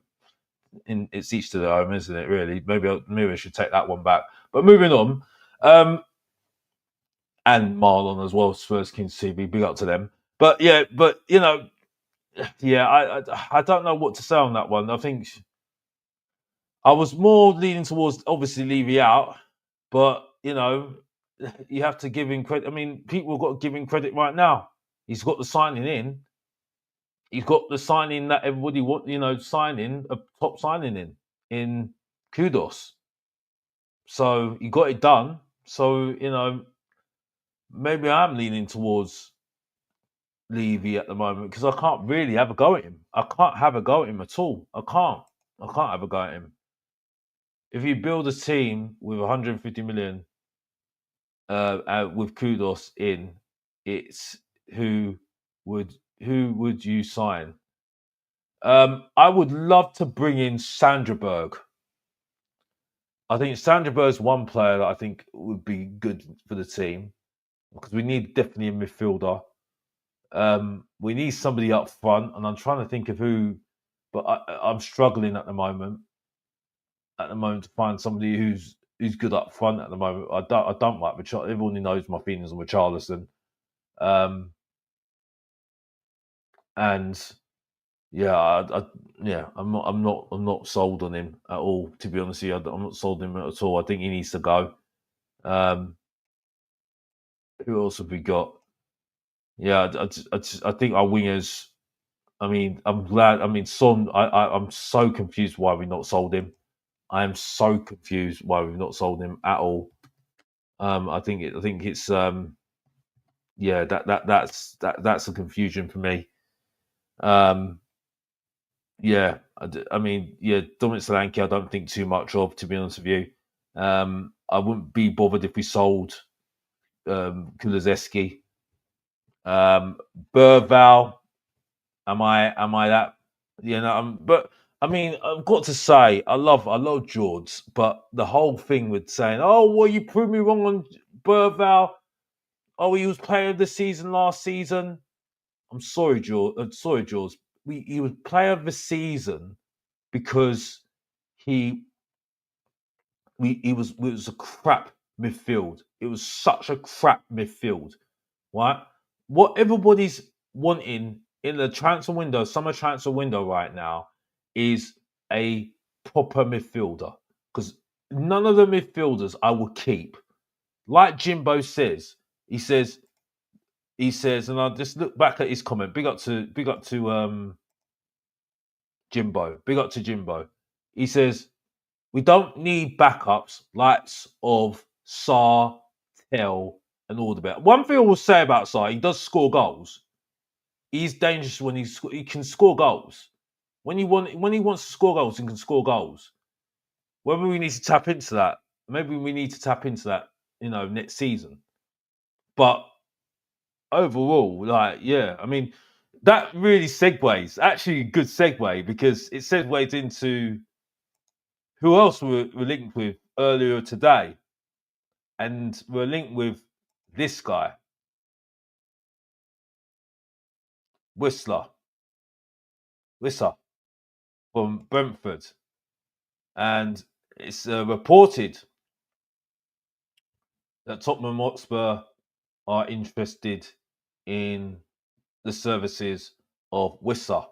it's each to their own, isn't it? Really, maybe I should take that one back. But moving on, and Marlon as well, Spurs Kings TV. Big up to them. But yeah, I don't know what to say on that one. I think I was more leaning towards obviously Levy out, but you have to give him credit. I mean, people have got to give him credit right now. He's got the signing in. He's got the signing that everybody signing a top signing in Kudus. So he got it done. So maybe I'm leaning towards Levy at the moment because I can't really have a go at him. I can't have a go at him at all. I can't. I can't have a go at him. If you build a team with 150 million with Kudus in, it's who would you sign? I would love to bring in Sandra Berg. I think Sandra Berg's one player that I think would be good for the team because we need definitely a midfielder. We need somebody up front, and I'm trying to think of who, but I'm struggling at the moment. To find somebody who's good up front at the moment. I don't like Richarlison. Everyone knows my feelings on Richarlison. And yeah, I'm not sold on him at all. To be honest with you, I'm not sold on him at all. I think he needs to go. Who else have we got? Yeah, I think our wingers. I mean, I'm glad. I mean, Son. I'm so confused why we've not sold him. I am so confused why we've not sold him at all. I think it's that's a confusion for me. I mean, Dominic Solanke, I don't think too much of, to be honest with you. I wouldn't be bothered if we sold Kulusevski. Burval, am I that? But I mean, I've got to say, I love George, but the whole thing with saying, "Oh, well, you proved me wrong on Burval. Oh, he was player of the season last season." I'm sorry, George. He was player of the season because he it was a crap midfield. It was such a crap midfield, right? What everybody's wanting in the summer transfer window right now, is a proper midfielder because none of the midfielders I will keep. Like Jimbo says, he says, and I'll just look back at his comment. Big up to Jimbo. Big up to Jimbo. He says, we don't need backups likes of Sarr, Tell, and all the bit. One thing I will say about Sarr, he does score goals. He's dangerous when he can score goals. When he wants to score goals, he can score goals. Whether we need to tap into that, maybe we need to tap into that, next season. But overall, I mean, that really segues. Actually, a good segue because it segues into who else we're linked with earlier today, and we're linked with this guy, Whistler from Brentford, and it's reported that Tottenham Hotspur are interested in the services of Whistler.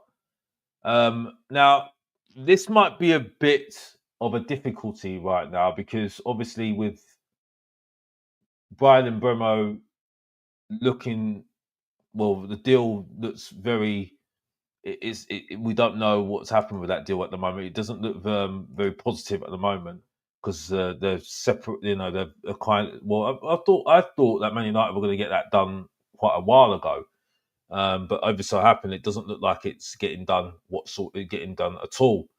Now, this might be a bit of a difficulty right now because obviously with Brian and Bremo looking, well, the deal looks very. We don't know what's happened with that deal at the moment. It doesn't look very positive at the moment because they're separate. They're kind. Well, I thought that Man United were going to get that done quite a while ago, but over so happened it doesn't look like it's getting done. Getting done at all?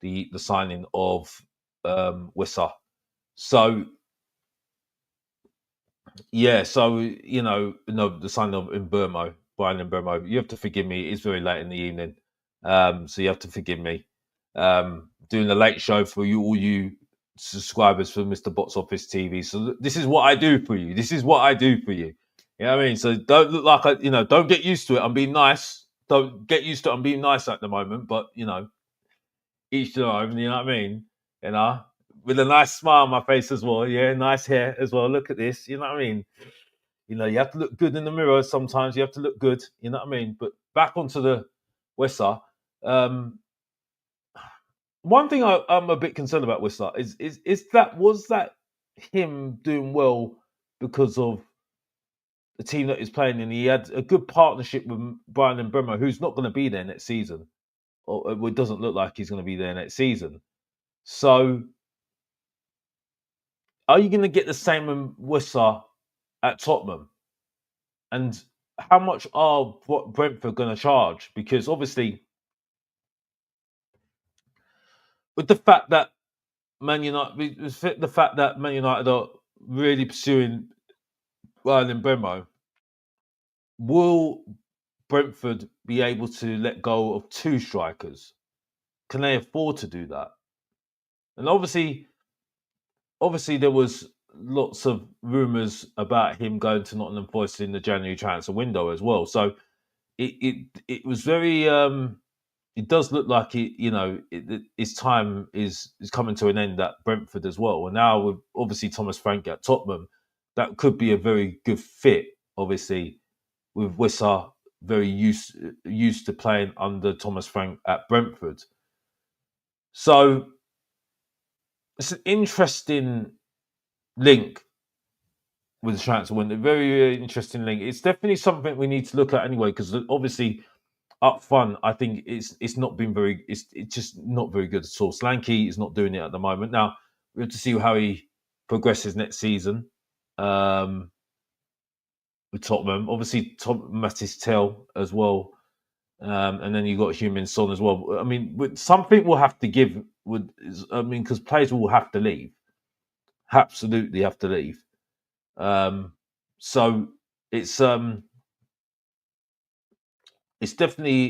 The signing of Wissa. So yeah, so the signing of Brian and Burmo. You have to forgive me. It's very late in the evening, so you have to forgive me. Doing a late show for all you subscribers for Mr. Box Office TV. So this is what I do for you. This is what I do for you. You know what I mean? So don't look like don't get used to it. I'm being nice. Don't get used to it. I'm being nice at the moment, but each to their own. You know what I mean? With a nice smile on my face as well. Yeah, nice hair as well. Look at this. You know what I mean? You have to look good in the mirror sometimes. You have to look good. You know what I mean? But back onto the Wissa. One thing I'm a bit concerned about Whistler is that was that him doing well because of the team that he's playing in. He had a good partnership with Brian and Bremo, who's not going to be there next season, or it doesn't look like he's going to be there next season. So, are you going to get the same in Whistler at Tottenham? And how much are Brentford going to charge? Because obviously, with the fact that Man United, the fact that Man United are really pursuing Ryan and Bremo, will Brentford be able to let go of two strikers? Can they afford to do that? And obviously, there was lots of rumours about him going to Nottingham Forest in the January transfer window as well. So it was very. It does look like his time is coming to an end at Brentford as well. And now with obviously Thomas Frank at Tottenham, that could be a very good fit. Obviously, with Wissa very used to playing under Thomas Frank at Brentford. So it's an interesting link with the transfer window. Very, very interesting link. It's definitely something we need to look at anyway, because obviously up front, I think it's not been very. It's just not very good at all. Slanky is not doing it at the moment. Now we have to see how he progresses next season with Tottenham. Obviously, Mattis Tell as well, and then you got Human Son as well. I mean, something will have to give. Because players will have to leave. Absolutely have to leave. So it's definitely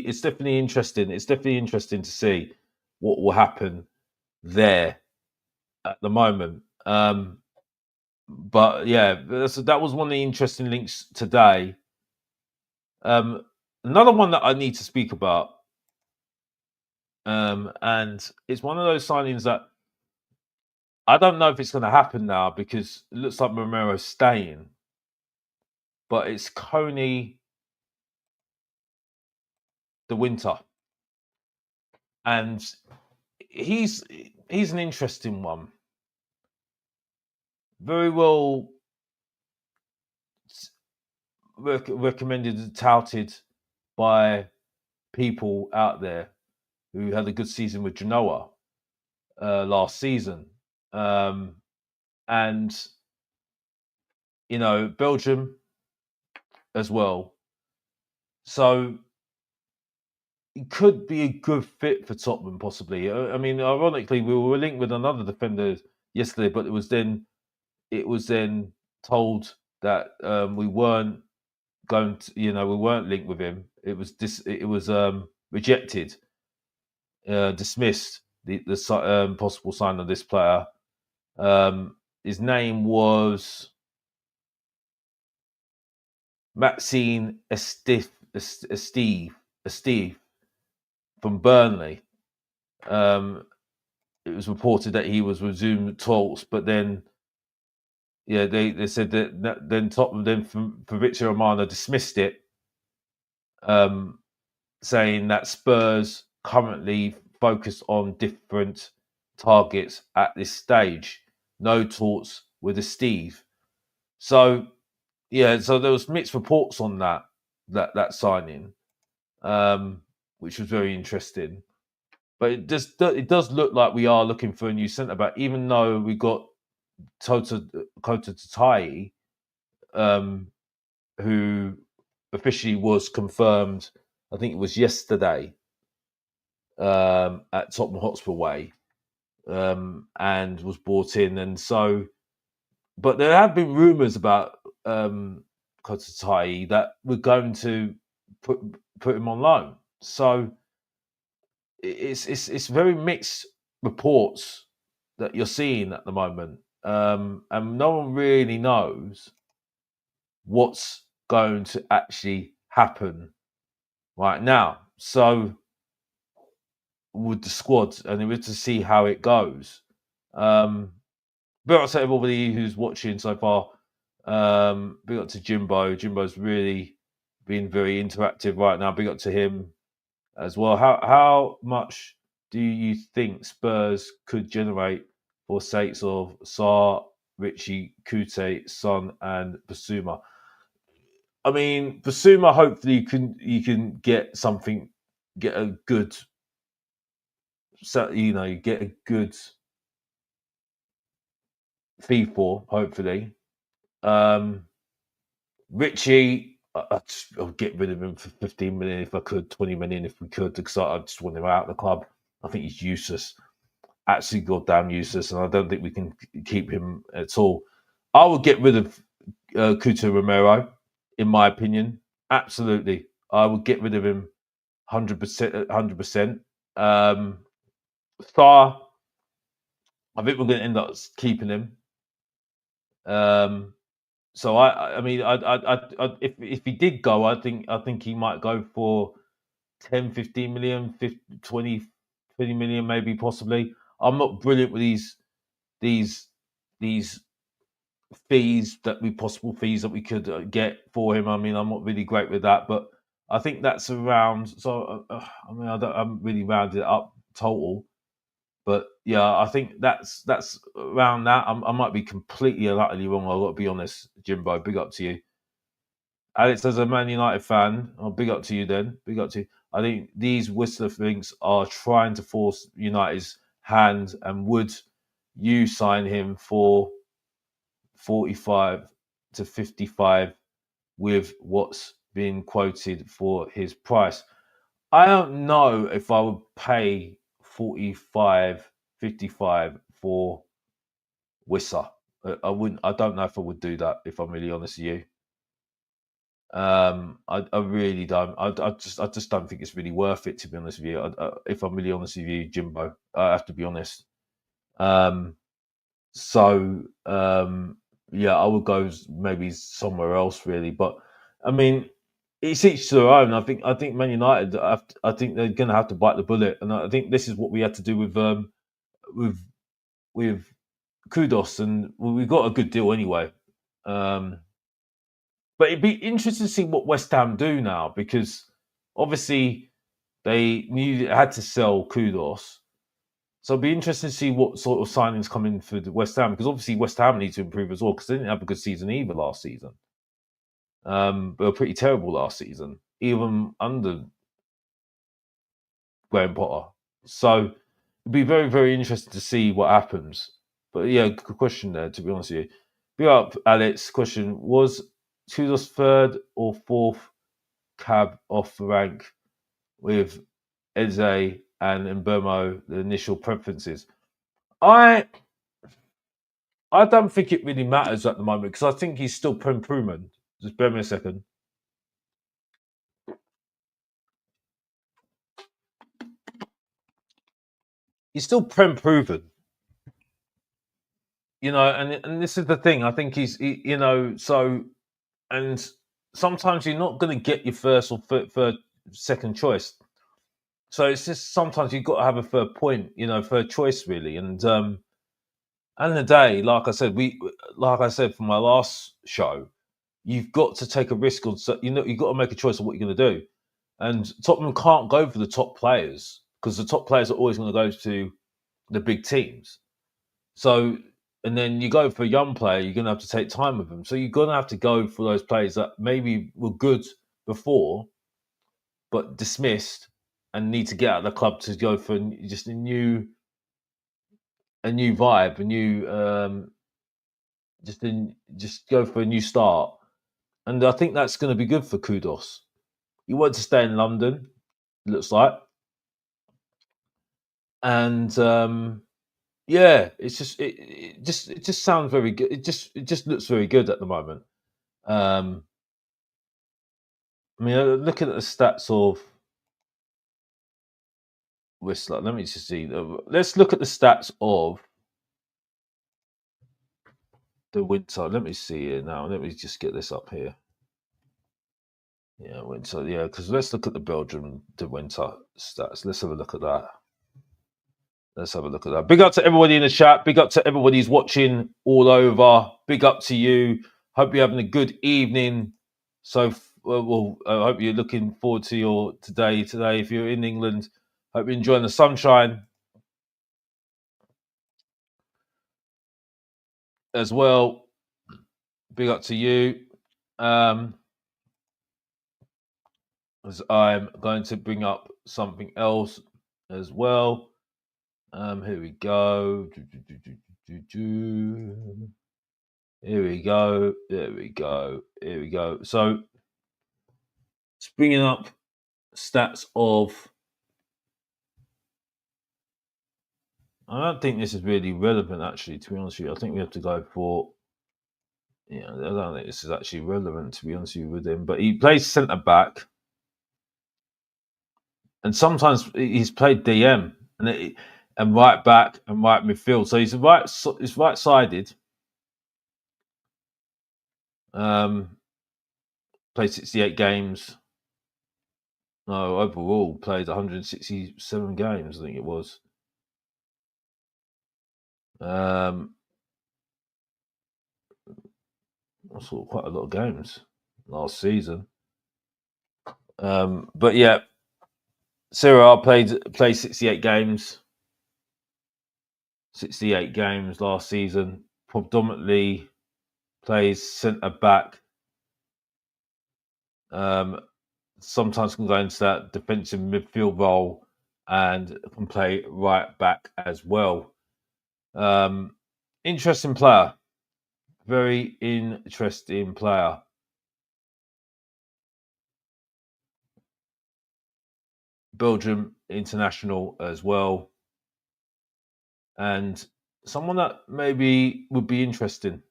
interesting. It's definitely interesting to see what will happen there at the moment. But yeah, that was one of the interesting links today. Another one that I need to speak about, and it's one of those signings that I don't know if it's going to happen now because it looks like Romero's staying, but it's Coney the Winter, and he's an interesting one. Very well recommended and touted by people out there who had a good season with Genoa last season. And, Belgium as well. So it could be a good fit for Tottenham, possibly. I mean, ironically, we were linked with another defender yesterday, but it was then told that we weren't going to, we weren't linked with him. It was rejected, dismissed the possible sign of this player. His name was Maxine Esteve from Burnley. It was reported that he was resumed talks, but then, they said that then Tottenham then Fabrizio Romano dismissed it, saying that Spurs currently focus on different targets at this stage. No talks with a Steve. So so there was mixed reports on that signing, which was very interesting. But it does look like we are looking for a new centre back, even though we got Kota Tatai, who officially was confirmed. I think it was yesterday at Tottenham Hotspur way, and was brought in. And so, but there have been rumours about Kota Tatai that we're going to put him on loan. So it's very mixed reports that you're seeing at the moment, and no one really knows what's going to actually happen right now. So with the squad, and we have to see how it goes. But I'll say everybody who's watching so far, Big up to Jimbo. Jimbo's really been very interactive right now. Big up to him as well. How much do you think Spurs could generate for sakes of Sarr, Richie, Kute, Son, and Basuma? I mean, Basuma. Hopefully, you can get something, get a good, you get a good fee for. Hopefully, Richie. I'll get rid of him for 15 million if I could, 20 million if we could, because I just want him out of the club. I think he's useless, absolutely goddamn useless, and I don't think we can keep him at all. I would get rid of Couto Romero, in my opinion. Absolutely, I would get rid of him 100%. 100%. Star, I think we're going to end up keeping him. So I mean, if he did go, I think he might go for 10, 15 million, 50, 20, 20 million, maybe possibly. I'm not brilliant with these fees possible fees that we could get for him. I mean, I'm not really great with that, but I think that's around. So I mean, I haven't really rounded it up total, but yeah, I think that's around that. I might be completely and utterly wrong. I've got to be honest, Jimbo. Big up to you, Alex. As a Man United fan, big up to you. Then big up to you. I think these Whistler things are trying to force United's hand, and would you sign him for 45 to 55 with what's been quoted for his price? I don't know if I would pay 45, 55 for Wissa. I wouldn't. I don't know if I would do that, if I'm really honest with you. I really don't. I just don't think it's really worth it, to be honest with you. If I'm really honest with you, Jimbo, I have to be honest. So yeah, I would go maybe somewhere else, really. But I mean, it's each to their own. I think Man United. I think they're going to have to bite the bullet, and I think this is what we had to do with with Kudus, and we got a good deal anyway. But it'd be interesting to see what West Ham do now, because obviously they knew they had to sell Kudus. So it'd be interesting to see what sort of signings come in for the West Ham, because obviously West Ham need to improve as well, because they didn't have a good season either last season. They were pretty terrible last season, even under Graham Potter. So it'd be very, very interesting to see what happens. But yeah, good question there, to be honest with you. Be up, Alex. Question: was Tudor's third or fourth cab off the rank with Eze and Mbermo the initial preferences? I don't think it really matters at the moment, because I think he's still improvement. Just bear me a second. He's still proven, and this is the thing. I think so, and sometimes you're not going to get your first or third, second choice. So it's just sometimes you've got to have a third point, third choice really. And at the end of the day, like I said from my last show, you've got to take a risk on. You've got to make a choice of what you're going to do. And Tottenham can't go for the top players, because the top players are always going to go to the big teams. So, and then you go for a young player, you're going to have to take time with them. So you're going to have to go for those players that maybe were good before, but dismissed, and need to get out of the club to go for just a new vibe, just go for a new start. And I think that's going to be good for Kudus. You want to stay in London, it looks like, and yeah, it just sounds very good. It just looks very good at the moment. I mean, looking at the stats of Whistler, let me just see. Let's look at the stats of the winter. Let me see here now. Let me just get this up here. Yeah, winter. Yeah, because let's look at the winter stats. Let's have a look at that. Big up to everybody in the chat. Big up to everybody who's watching all over. Big up to you. Hope you're having a good evening. So, I hope you're looking forward to your today. Today, if you're in England, hope you're enjoying the sunshine as well. Big up to you. As I'm going to bring up something else as well. Here we go. Here we go. There we go. Here we go. So, it's bringing up stats of. I don't think this is really relevant, actually, to be honest with you. I think we have to go for. Yeah, I don't think this is actually relevant, to be honest with him. But he plays centre back, and sometimes he's played DM and right back and right midfield. So he's right sided. Played 68 games. No, overall played 167 games. I think it was. I saw quite a lot of games last season. But yeah, Serie A played 68 games. 68 games last season. Predominantly plays centre back. Sometimes can go into that defensive midfield role and can play right back as well. Interesting player. Very interesting player. Belgium international as well. And someone that maybe would be interesting.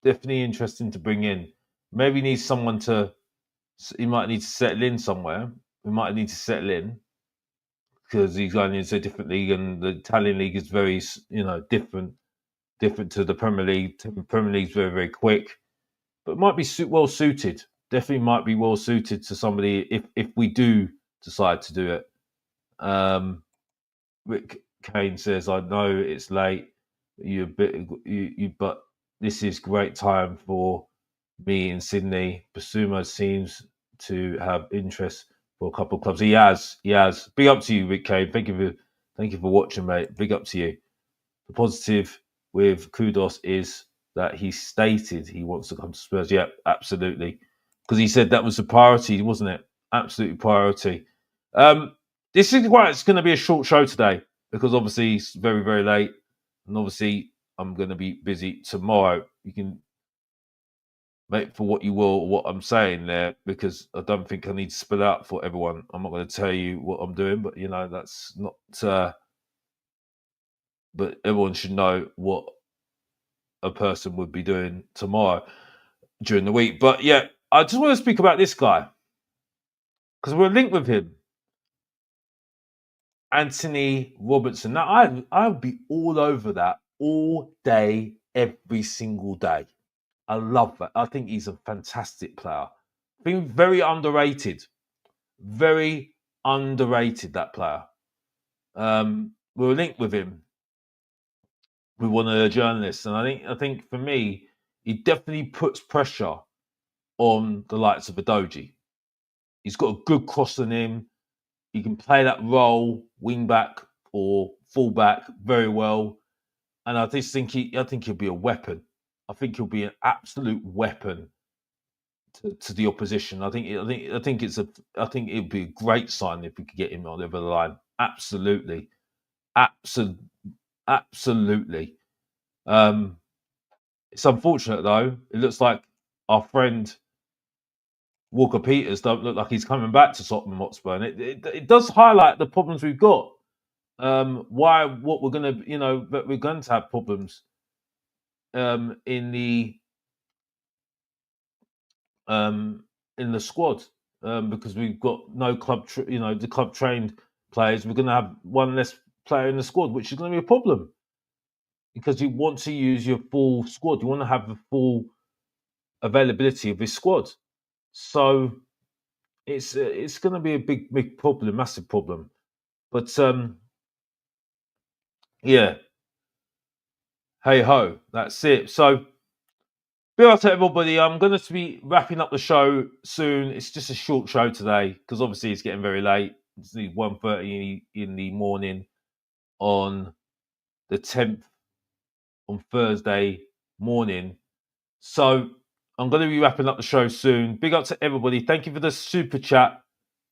Definitely interesting to bring in. Maybe needs someone to. He might need to settle in somewhere. We might need to settle in because he's going into a different league, and the Italian league is very, different to the Premier League. The Premier League is very, very quick, but might be well suited. Definitely might be well suited to somebody if we do decide to do it. Rick Kane says, "I know it's late, but this is great time for me in Sydney. Basuma seems to have interest for a couple of clubs. He has. Big up to you, Rick Kane. Thank you for watching, mate. Big up to you. The positive with Kudus is that he stated he wants to come to Spurs. Yeah, absolutely, because he said that was a priority, wasn't it? Absolutely priority. This is why it's going to be a short show today because obviously it's very, very late, and obviously I'm going to be busy tomorrow. You can make for what you will what I'm saying there because I don't think I need to spell out for everyone. I'm not going to tell you what I'm doing, but that's not. But everyone should know what a person would be doing tomorrow during the week. But yeah, I just want to speak about this guy because we're linked with him, Anthony Robertson. Now I would be all over that all day, every single day. I love that. I think he's a fantastic player. Being very underrated. Very underrated, that player. We were linked with him with one of the journalists, and I think for me, he definitely puts pressure on the likes of Adoji. He's got a good cross on him. He can play that role, wing back or full back, very well. And I just think I think he'll be a weapon. I think he'll be an absolute weapon to the opposition. I think I think it'd be a great sign if we could get him on the other line. Absolutely, absolutely. It's unfortunate though. It looks like our friend Walker Peters don't look like he's coming back to Tottenham Hotspur, and it does highlight the problems we've got. What we're gonna, that we're going to have problems in the squad because we've got no the club trained players. We're going to have one less player in the squad, which is going to be a problem because you want to use your full squad. You want to have the full availability of this squad. So it's going to be a big problem, massive problem. But yeah, hey ho, that's it. So Big up to everybody. I'm going to be wrapping up the show soon. It's just a short show today because obviously it's getting very late. It's 1:30 in the morning on the 10th on Thursday morning. So I'm going to be wrapping up the show soon. Big up to everybody. Thank you for the super chat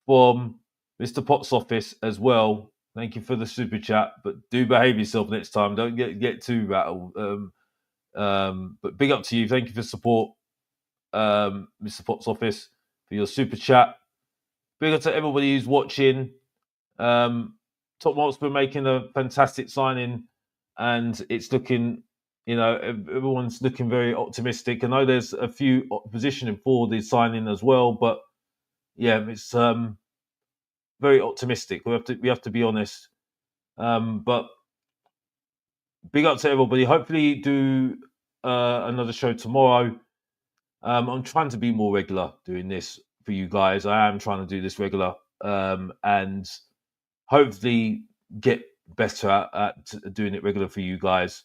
from Mr. Potts office as well. Thank you for the super chat, but do behave yourself next time. Don't get too rattled. But big up to you. Thank you for support, Mr. Potts office, for your super chat. Big up to everybody who's watching. Tottenham Hotspur making a fantastic signing, and it's looking, everyone's looking very optimistic. I know there's a few opposition for the signing as well, but yeah, it's very optimistic. We have to be honest. But big up to everybody. Hopefully, do another show tomorrow. I'm trying to be more regular doing this for you guys. I am trying to do this regular, and hopefully get better at doing it regular for you guys,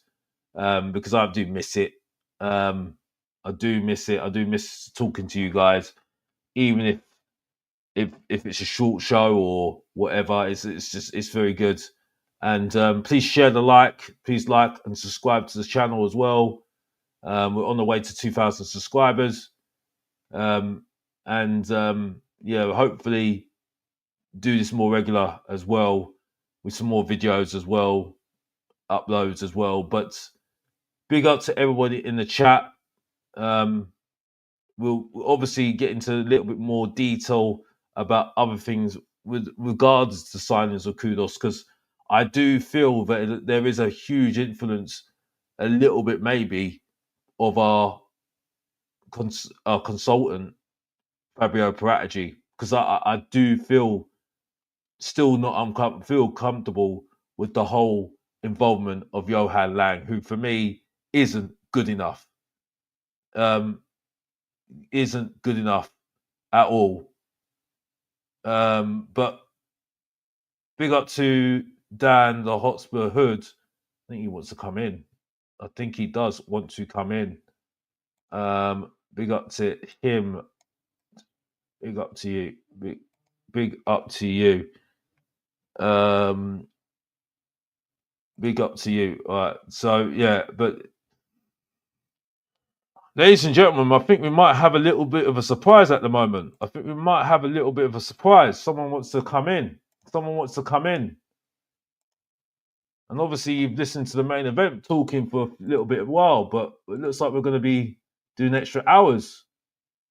because I do miss it. I do miss it. I do miss talking to you guys, even if it's a short show or whatever. It's very good. And please share the like. Please like and subscribe to the channel as well. We're on the way to 2,000 subscribers. Yeah, hopefully do this more regular as well, with some more videos as well, uploads as well. But big up to everybody in the chat. We'll obviously get into a little bit more detail about other things with regards to signings of Kudus, because I do feel that there is a huge influence, a little bit maybe, of our consultant Fabio Paratici, because I do feel still not feel comfortable with the whole involvement of Johan Lang, who for me isn't good enough. Isn't good enough at all. But big up to Dan, the Hotspur Hood. I think he wants to come in. I think he does want to come in. Big up to him. Big up to you. Big up to you. Big up to you. All right. So yeah, but ladies and gentlemen, I think we might have a little bit of a surprise at the moment. I think we might have a little bit of a surprise. Someone wants to come in. Someone wants to come in. And obviously, you've listened to the main event talking for a little bit of a while, but it looks like we're going to be doing extra hours.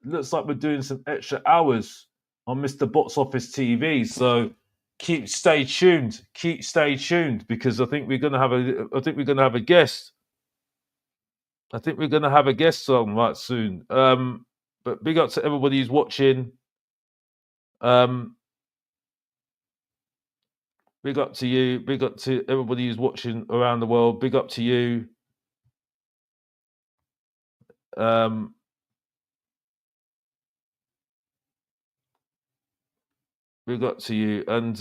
It looks like we're doing some extra hours on Mr. Box Office TV. So stay tuned. Stay tuned, because I think we're going to have a guest. I think we're going to have a guest on right soon. But big up to everybody who's watching. Big up to you. Big up to everybody who's watching around the world. Big up to you. Big up to you. And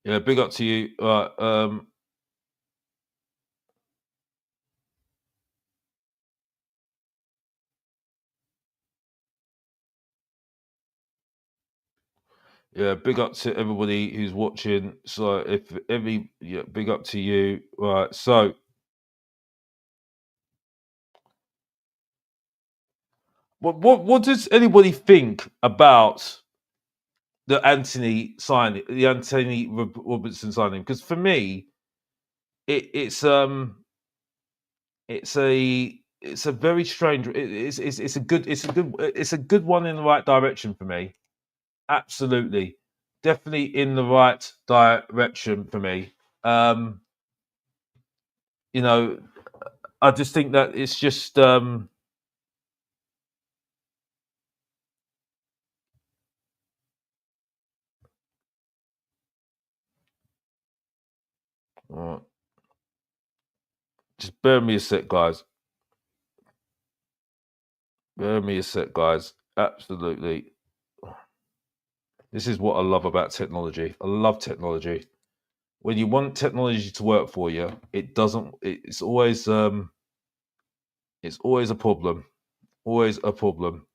yeah, big up to you. Yeah, big up to everybody who's watching. So big up to you. Right. So what does anybody think about the Anthony Robertson signing? Because for me, it's a very strange. It's a good one in the right direction for me. Absolutely, definitely in the right direction for me. I just think that it's just just bear me a sec, guys. Bear me a sec, guys. Absolutely. This is what I love about technology. I love technology. When you want technology to work for you, it doesn't. It's always a problem. Always a problem.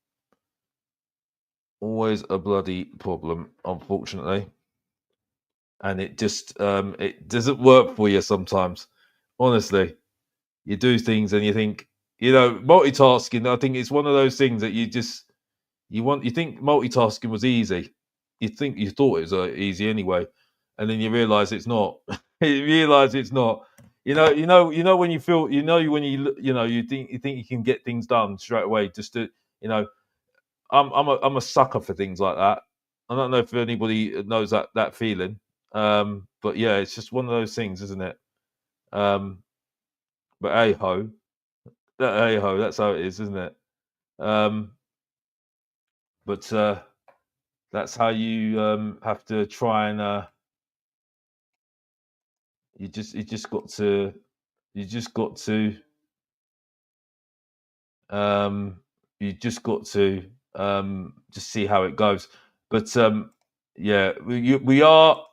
Always a bloody problem. Unfortunately, and it doesn't work for you sometimes. Honestly, you do things and you think, multitasking. I think it's one of those things that you think multitasking was easy. You thought it was easy anyway, and then you realize it's not. You realize it's not. When you feel, when you think you can get things done straight away. Just to, you know, I'm a sucker for things like that. I don't know if anybody knows that feeling. But yeah, it's just one of those things, isn't it? Um, but hey ho, that's how it is, isn't it? Um, but that's how you have to try and you just got to um, you just got to just see how it goes. But yeah, we are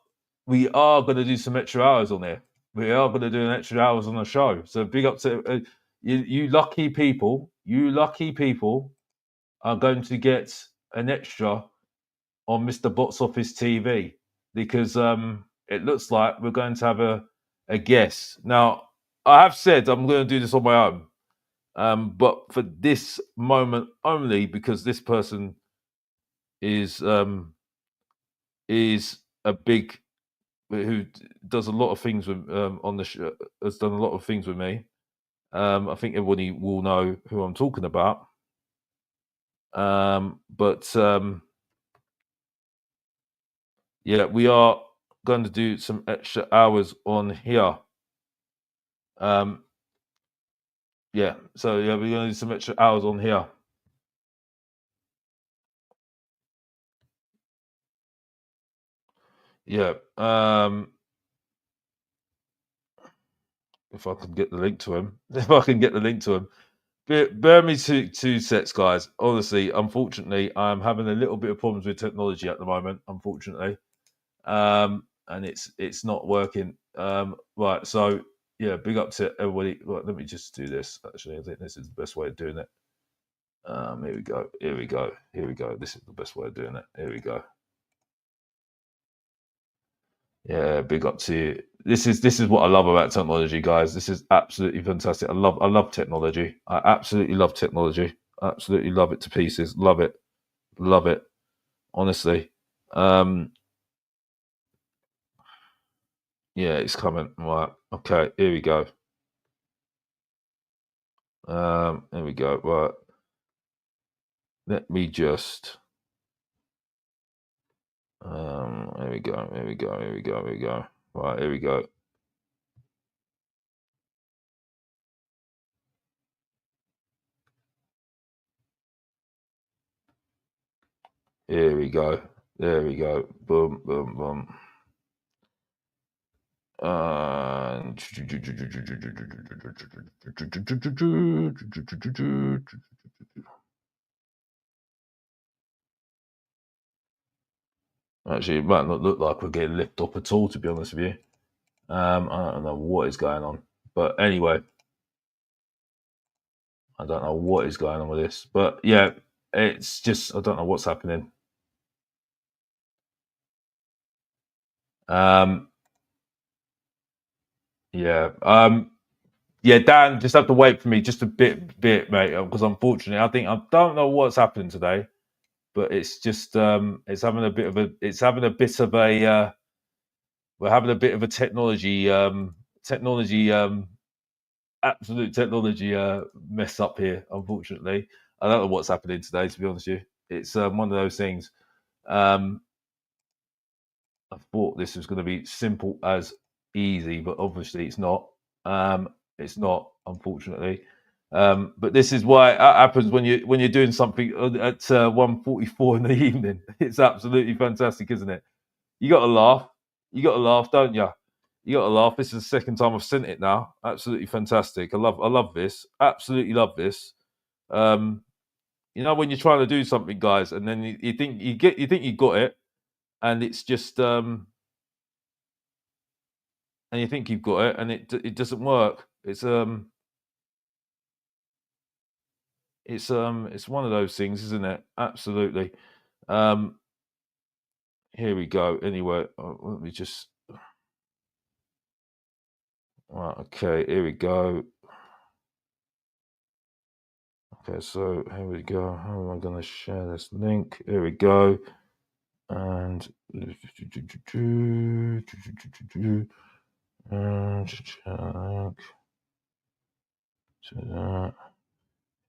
going to do some extra hours on there. We are going to do an extra hours on the show. So big up to you lucky people. You lucky people are going to get an extra on Mr. Box Office TV because it looks like we're going to have a guest. Now, I have said I'm going to do this on my own, but for this moment only, because this person is a big who does a lot of things with on the show, has done a lot of things with me. I think everybody will know who I'm talking about. But yeah, we are going to do some extra hours on here. Yeah, so yeah, we're going to do some extra hours on here. Yeah. If I can get the link to him, bear me two sets, guys. Honestly, unfortunately, I'm having a little bit of problems with technology at the moment. Unfortunately, and it's not working. Right, so yeah, big up to everybody. Right, let me just do this. Actually, I think this is the best way of doing it. Here we go. Here we go. Here we go. This is the best way of doing it. Here we go. Yeah, big up to you. This is what I love about technology, guys. This is absolutely fantastic. I love technology. I absolutely love technology. Absolutely love it to pieces. Love it. Love it. Honestly. Yeah, it's coming. Right. Okay, here we go. There we go. Right. Let me just here we go. Here we go. Here we go. Here we go. Right, here we go. Here we go. There we go. Boom, boom, boom. Actually, it might not look like we're getting lifted up at all, to be honest with you. I don't know what is going on. But anyway, I don't know what is going on with this. But yeah, it's just, I don't know what's happening. Yeah. Yeah, Dan, just have to wait for me just a bit, mate, because unfortunately, I don't know what's happened today, but it's just it's having a bit of a we're having a bit of a technology absolute technology mess up here. Unfortunately, I don't know what's happening today. To be honest with you, it's one of those things. I thought this was going to be simple as easy, but obviously it's not. It's not, unfortunately. But this is why it happens when you're doing something at 1:44 in the evening. It's absolutely fantastic, isn't it? You got to laugh. You got to laugh, don't you? You got to laugh. This is the second time I've sent it now. Absolutely fantastic. I love this. Absolutely love this. When you're trying to do something, guys, and then you think you got it, and it's just and you think you've got it, and it doesn't work. It's one of those things, isn't it? Absolutely. Here we go. Anyway, let me just. Right, okay, here we go. Okay, so here we go. How am I going to share this link? Here we go. And here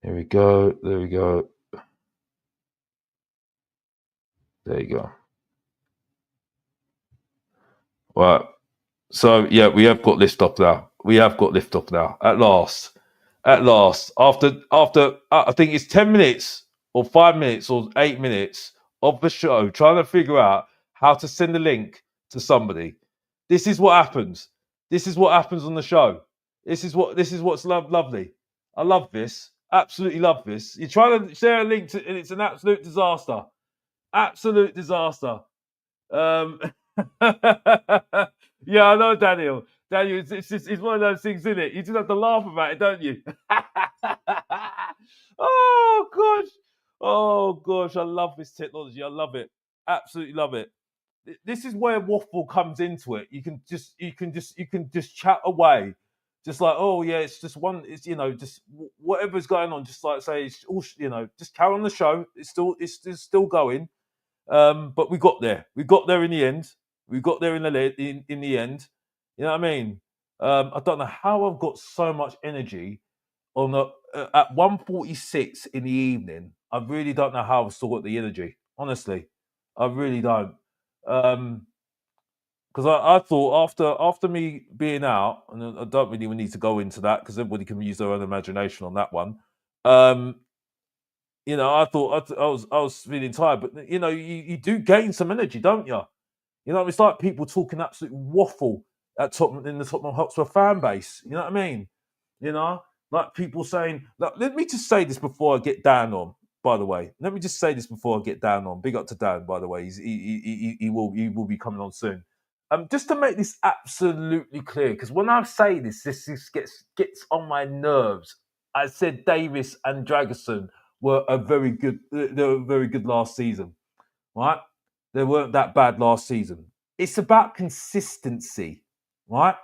we go. There we go. There you go. Right. So yeah, we have got lift off now. At last. After I think it's 10 minutes or 5 minutes or 8 minutes of the show trying to figure out how to send a link to somebody. This is what happens. This is what happens on the show. This is what's lovely. I love this. Absolutely love this. You're trying to share a link and it's an absolute disaster. Absolute disaster. Yeah, I know, Daniel. Daniel, it's one of those things, isn't it? You just have to laugh about it, don't you? Oh gosh, I love this technology. I love it. Absolutely love it. This is where waffle comes into it. You can just chat away, just like, oh yeah, it's just one. It's just whatever's going on. Just like say, it's all, just carry on the show. It's still going. But we got there. We got there in the end. We got there in the end. You know what I mean? I don't know how I've got so much energy on at 1:46 in the evening. I really don't know how I've still got the energy. Honestly, I really don't. Because I thought after me being out, and I don't really need to go into that because everybody can use their own imagination on that one. I thought I was feeling tired, but you do gain some energy, don't you? It's like people talking absolute waffle in the Tottenham Hotspur fan base. You know what I mean? Like people saying. Let me just say this before I get down on. By the way, let me just say this before I get down on. Big up to Dan, by the way. He will be coming on soon. Just to make this absolutely clear, because when I say this gets on my nerves. I said Davis and Dragerson were they were very good last season, right? They weren't that bad last season. It's about consistency, right?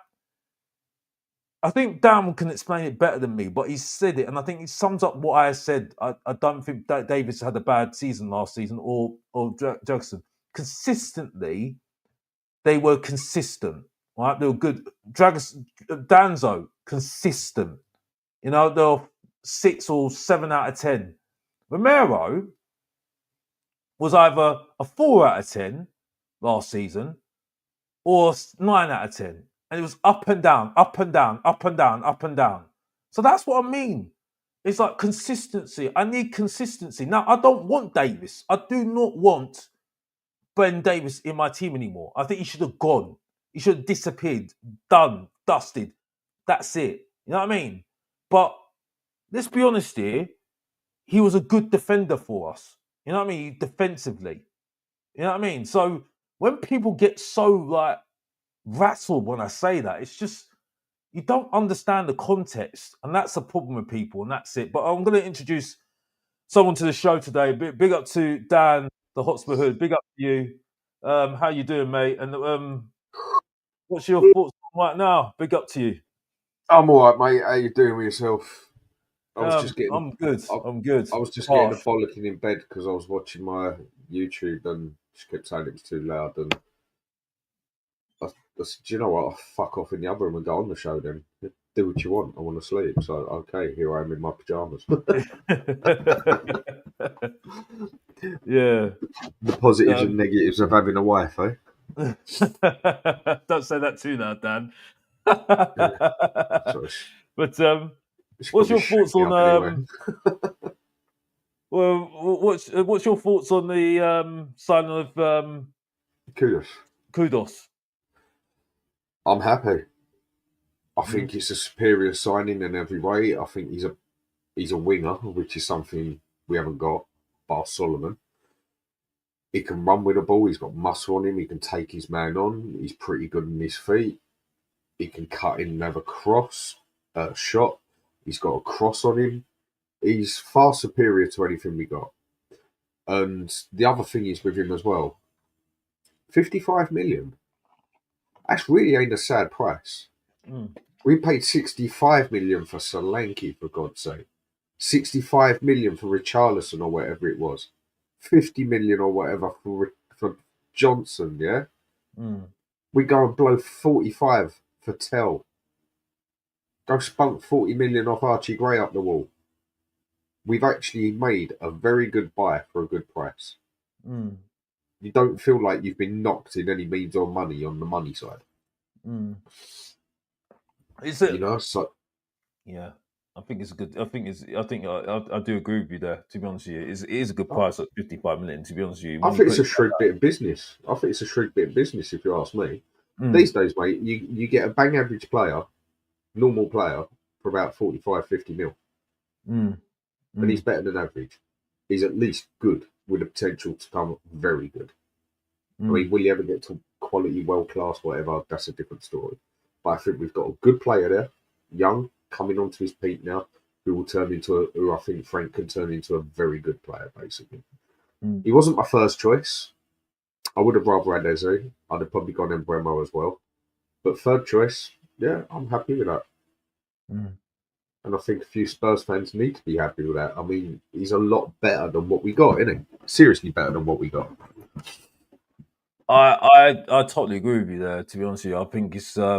I think Dan can explain it better than me, but he said it, and I think it sums up what I said. I don't think that Davis had a bad season last season, or Jackson. Consistently, they were consistent, right? They were good. Danzo, consistent. They're 6 or 7 out of 10. Romero was either a 4 out of 10 last season or 9 out of 10. And it was up and down, up and down, up and down, up and down. So that's what I mean. It's like consistency. I need consistency. Now, I don't want Davis. I do not want Ben Davis in my team anymore. I think he should have gone. He should have disappeared, done, dusted. That's it. You know what I mean? But let's be honest here. He was a good defender for us. You know what I mean? Defensively. You know what I mean? So when people get so rattled when I say that, it's just you don't understand the context, and that's the problem with people, and that's it. But I'm going to introduce someone to the show today. Big up to Dan, the Hotspur Hood. Big up to you. How you doing, mate? And what's your thoughts right now? Big up to you. I'm all right, mate. How you doing with yourself? I'm good. I'm good. I was just getting a bollocking in bed because I was watching my YouTube and she kept saying it was too loud. And I said, do you know what? I'll fuck off in the other room and go on the show then. Do what you want. I want to sleep. So, okay, here I am in my pajamas. Yeah. The positives and negatives of having a wife, eh? Don't say that too loud, Dan. Yeah. But what's your thoughts on well, what's your thoughts on the signing of Kudus? I'm happy. I think it's a superior signing in every way. I think he's a winger, which is something we haven't got, bar Solomon. He can run with the ball. He's got muscle on him. He can take his man on. He's pretty good on his feet. He can cut in and have a shot. He's got a cross on him. He's far superior to anything we got. And the other thing is with him as well, 55 million. That's really ain't a sad price. We paid 65 million for Solanke, for God's sake. 65 million for Richarlison or whatever it was. 50 million or whatever for Johnson, yeah? We go and blow 45 for Tell. Go spunk 40 million off Archie Gray up the wall. We've actually made a very good buy for a good price. You don't feel like you've been knocked in any means or money on the money side. Is it? You know, so yeah, I think it's a good. I do agree with you there. To be honest with you, it is a good price at 55 million. To be honest with you, I think it's a shrewd bit of business. If you ask me. These days, mate, you get a bang average player, normal player, for about 45, 50 mil. And he's better than average. He's at least good with the potential to come very good. I mean, will you ever get to quality, world class, whatever? That's a different story. But I think we've got a good player there, young, coming onto his peak now, who I think Frank can turn into a very good player, basically. He wasn't my first choice. I would have rather had Eze. I'd have probably gone Embremo as well. But third choice, yeah, I'm happy with that. And I think a few Spurs fans need to be happy with that. I mean, he's a lot better than what we got, isn't he? Seriously better than what we got. I totally agree with you there. To be honest with you, I think it's. I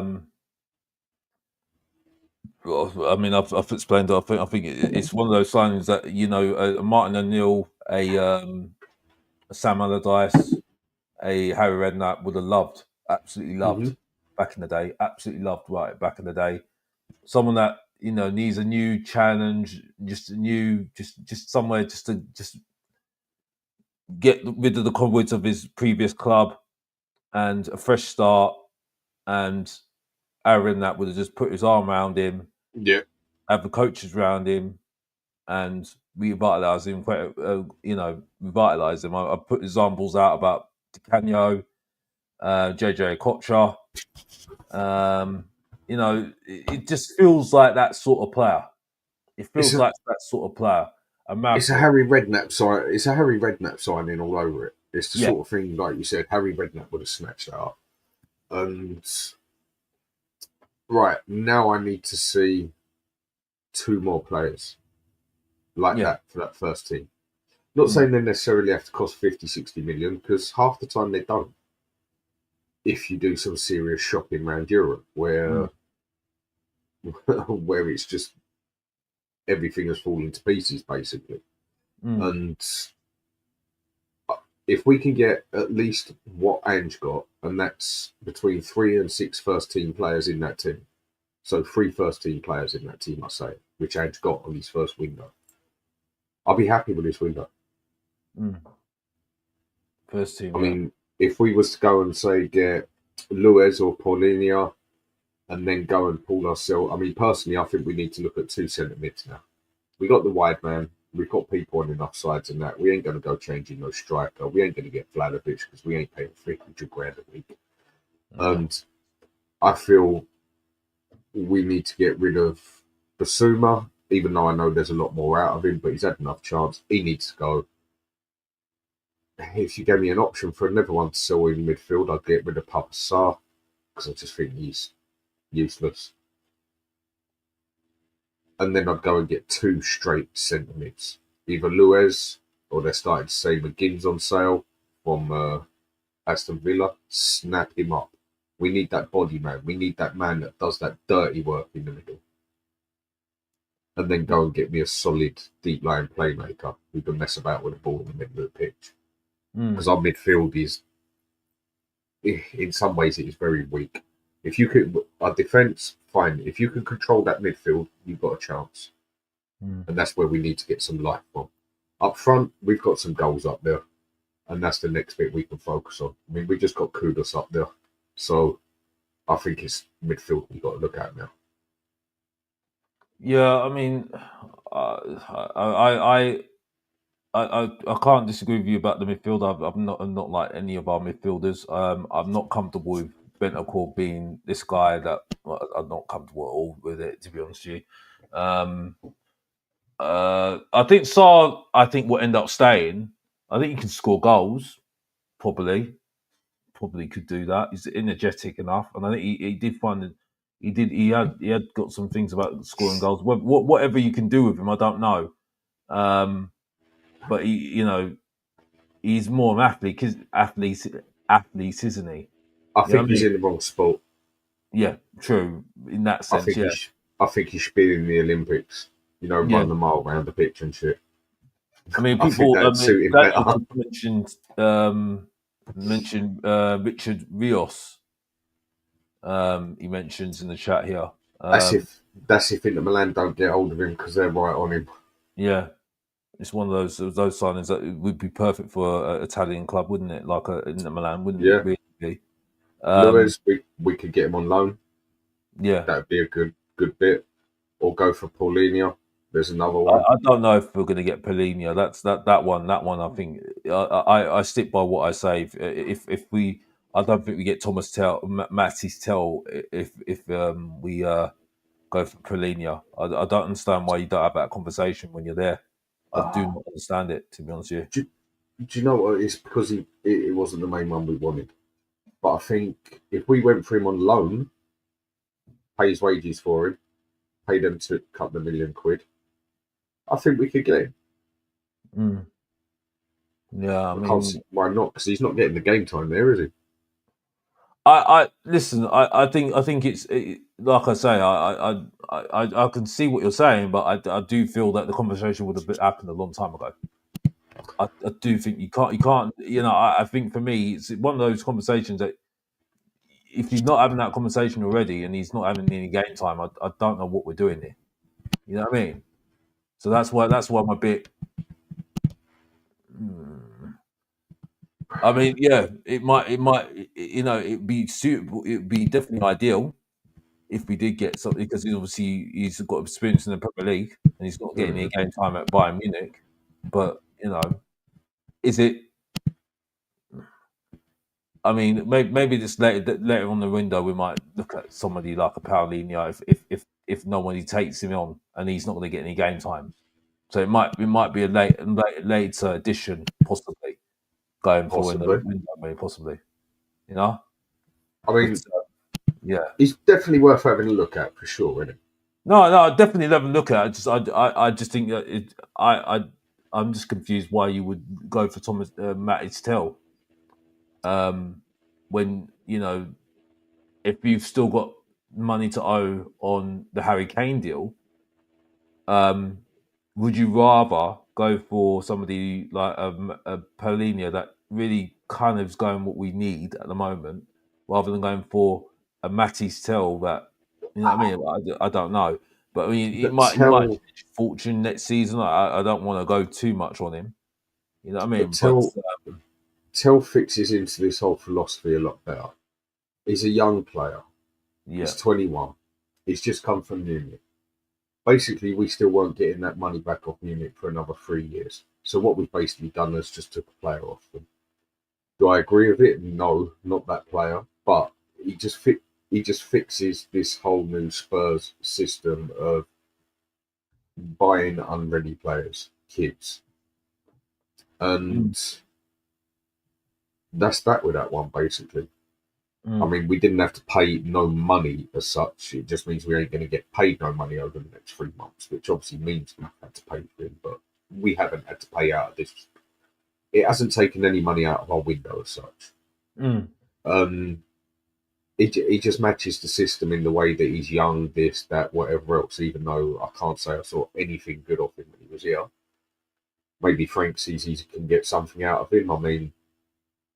mean, I've explained. I think it's one of those signings that a Martin O'Neill, a Sam Allardyce, a Harry Redknapp would have loved, absolutely loved back in the day. Absolutely loved right back in the day. Someone that needs a new challenge, just somewhere just to get rid of the cobwebs of his previous club and a fresh start. And Aaron that would have just put his arm around him, have the coaches around him, and revitalise him. Revitalise him. I put examples out about Di Canio, JJ Okocha. It just feels like that sort of player. It feels like that sort of player. It's a Harry Redknapp sign. It's a Harry Redknapp signing all over it. It's the sort of thing, like you said, Harry Redknapp would have snatched that up. And right now, I need to see 2 more players like that for that first team. Not saying they necessarily have to cost 50, 60 million, because half the time they don't. If you do some serious shopping around Europe, where it's just everything has fallen to pieces, basically. And if we can get at least what Ange got, and that's between 3 and 6 first team players in that team. So 3 first team players in that team, I say, which Ange got on his first window. I'll be happy with this window. First team. I mean, if we was to go and say get Luiz or Paulinho, and then go and pull ourselves. I mean, personally, I think we need to look at 2 centre mids now. We got the wide man. We've got people on enough sides and that. We ain't going to go changing no striker. We ain't going to get Vlahovic because we ain't paying 300 grand a week. And I feel we need to get rid of Basuma, even though I know there's a lot more out of him, but he's had enough chance. He needs to go. If you gave me an option for another one to sell in midfield, I'd get rid of Papa Sarr because I just think he's useless. And then I'd go and get 2 straight centre mids, either Luiz or they're starting to say McGinn's on sale from Aston Villa. Snap him up. We need that body man. We need that man that does that dirty work in the middle. And then go and get me a solid deep line playmaker who can mess about with the ball in the middle of the pitch. Because our midfield is, in some ways, it is very weak. If you could, our defence, fine. If you can control that midfield, you've got a chance. And that's where we need to get some life from. Up front, we've got some goals up there. And that's the next bit we can focus on. I mean, we just got Kudus up there. So I think it's midfield we've got to look at now. Yeah, I mean, I can't disagree with you about the midfield. I'm not like any of our midfielders. I'm not comfortable with Bentancur being this guy that I'm not comfortable at all with it, to be honest with you. I think Sarr, will end up staying. I think he can score goals, probably. Probably could do that. He's energetic enough, and I think he did find that he had got some things about scoring goals. Whatever you can do with him, I don't know. But he's more of an athlete, because athlete, isn't he? I You know think what I he's mean? in the wrong sport. Yeah, true. In that I sense, think yeah. he should be in the Olympics. Yeah. Run the mile around the pitch and shit. I mean, I think people. I that'd mean, suit him Daniel better. mentioned Richard Rios. He mentions in the chat here. That's if Inter Milan don't get hold of him because they're right on him. Yeah, it's one of those signings that would be perfect for an Italian club, wouldn't it? Like Inter Milan, wouldn't it Yeah, really be? Luiz, we could get him on loan. Yeah, That'd be a good bit. Or go for Paulinho. There's another one. I don't know if we're going to get Polina. That one. I think I stick by what I say. If we, I don't think we get Mattis Tell if we go for Polina. I don't understand why you don't have that conversation when you're there. I do not understand it, to be honest with you. Do you know what? It's because it wasn't the main one we wanted. But I think if we went for him on loan, pay his wages for him, pay them to a couple of £1 million, I think we could get him. Mm. Yeah, I I can't mean, see why not, because he's not getting the game time there, is he? I listen. I think it's like I say. I can see what you're saying, but I do feel that the conversation would have happened a long time ago. I do think you can't. I think for me, it's one of those conversations that if he's not having that conversation already and he's not having any game time, I don't know what we're doing here. You know what I mean? So that's why I'm a bit. I mean, yeah, it'd be suitable. It'd be definitely ideal if we did get something, because he's got experience in the Premier League and he's not getting any game time at Bayern Munich. But is it? I mean, maybe just later on the window we might look at somebody like a Paulinho if nobody takes him on and he's not going to get any game time. So it might be a later addition, possibly going forward in the Possibly. window, maybe possibly. You know, I but mean, yeah. he's definitely worth having a look at for sure, isn't he? No, definitely never look at it. I just think that I'm just confused why you would go for Thomas Matic Tell, when if you've still got money to owe on the Harry Kane deal. Would you rather go for somebody like a Paulinho that really kind of is going what we need at the moment, rather than going for a Matisse Tell that, what I mean? I don't know, but I mean, But he might Tell, change fortune next season. I don't want to go too much on him. You know what I but mean? But Tell fixes into this whole philosophy a lot better. He's a young player. yeah, He's 21. He's just come from Munich. Basically, we still weren't getting that money back off Munich for another 3 years. So what we've basically done is just took a player off them. Do I agree with it? No, not that player. But he just fixes this whole new Spurs system of buying unready players, kids, mm, and that's that with that one basically. I mm, mean, we didn't have to pay no money as such. It just means we ain't going to get paid no money over the next 3 months, which obviously means we've had to pay for him, but we haven't had to pay out of this. It hasn't taken any money out of our window as such. mm, Um, he just matches the system in the way that he's young, this, that, whatever else, even though I can't say I saw anything good off him when he was here. Maybe Frank sees he can get something out of him. I mean,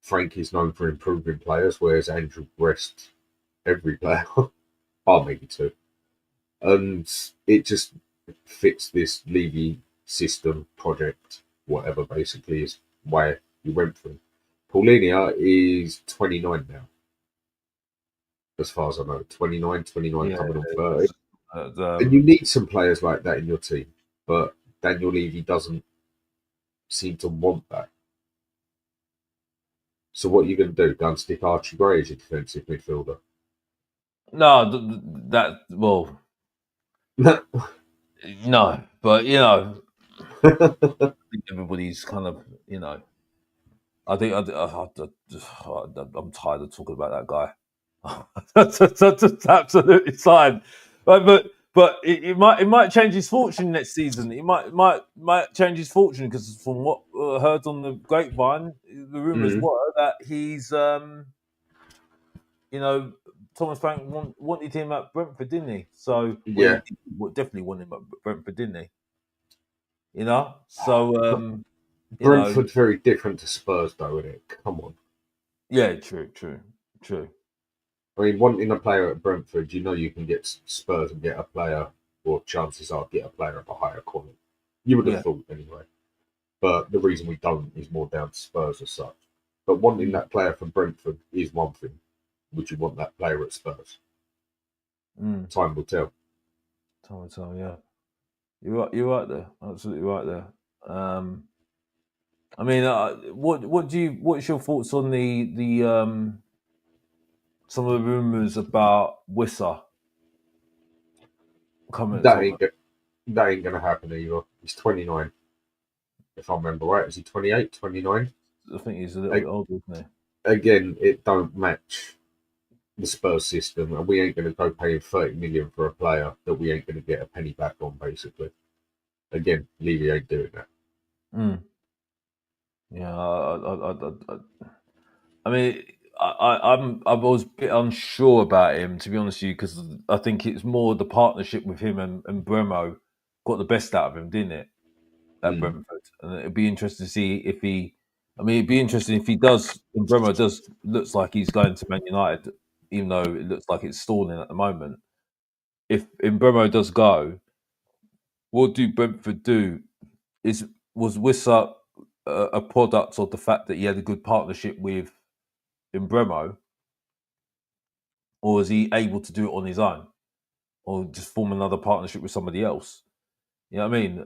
Frank is known for improving players, whereas Andrew Brest every player, bar maybe two. And it just fits this Levy system project, whatever basically is why he went through. Paulinia is 29 now, as far as I know. 29 yeah. coming on 30. And Um, you need some players like that in your team, but Daniel Levy doesn't seem to want that. So what are you going to do? Go and stick Archie Gray as your defensive midfielder? No, no, but I think everybody's kind of, I think I'm tired of talking about that guy. That's absolutely fine, but it might change his fortune next season. It might change his fortune because from what I heard on the grapevine, the rumors were that he's Thomas Frank wanted him at Brentford, didn't he? So Yeah. he definitely wanted him at Brentford, didn't he? So Brentford's very different to Spurs, though, isn't it? Come on. yeah, true. I mean, wanting a player at Brentford, you can get Spurs and get a player, or chances are get a player of a higher quality. You would have Yeah. thought anyway. But the reason we don't is more down to Spurs as such. But wanting that player from Brentford is one thing. Would you want that player at Spurs? Time will tell. Time will tell. Yeah, you're right there. Absolutely right there. I mean, what's your thoughts on the some of the rumors about Wissa coming at That Tottenham? ain't going to happen either. He's 29, if I remember right. Is he 28, 29? I think he's a little bit older, isn't he? Again, it don't match the Spurs system, and we ain't going to go paying 30 million for a player that we ain't going to get a penny back on, basically. Again, Levy ain't doing that. Yeah, I mean, I was a bit unsure about him, to be honest with you, because I think it's more the partnership with him and Bremo got the best out of him, didn't it? At Brentford, and it'd be interesting to see if he. I mean, it'd be interesting if he does. And Bremo looks like he's going to Man United, even though it looks like it's stalling at the moment. If Bremo does go, what do Brentford do? Was Wissa a product of the fact that he had a good partnership with Bremo, or is he able to do it on his own, or just form another partnership with somebody else? You know what I mean?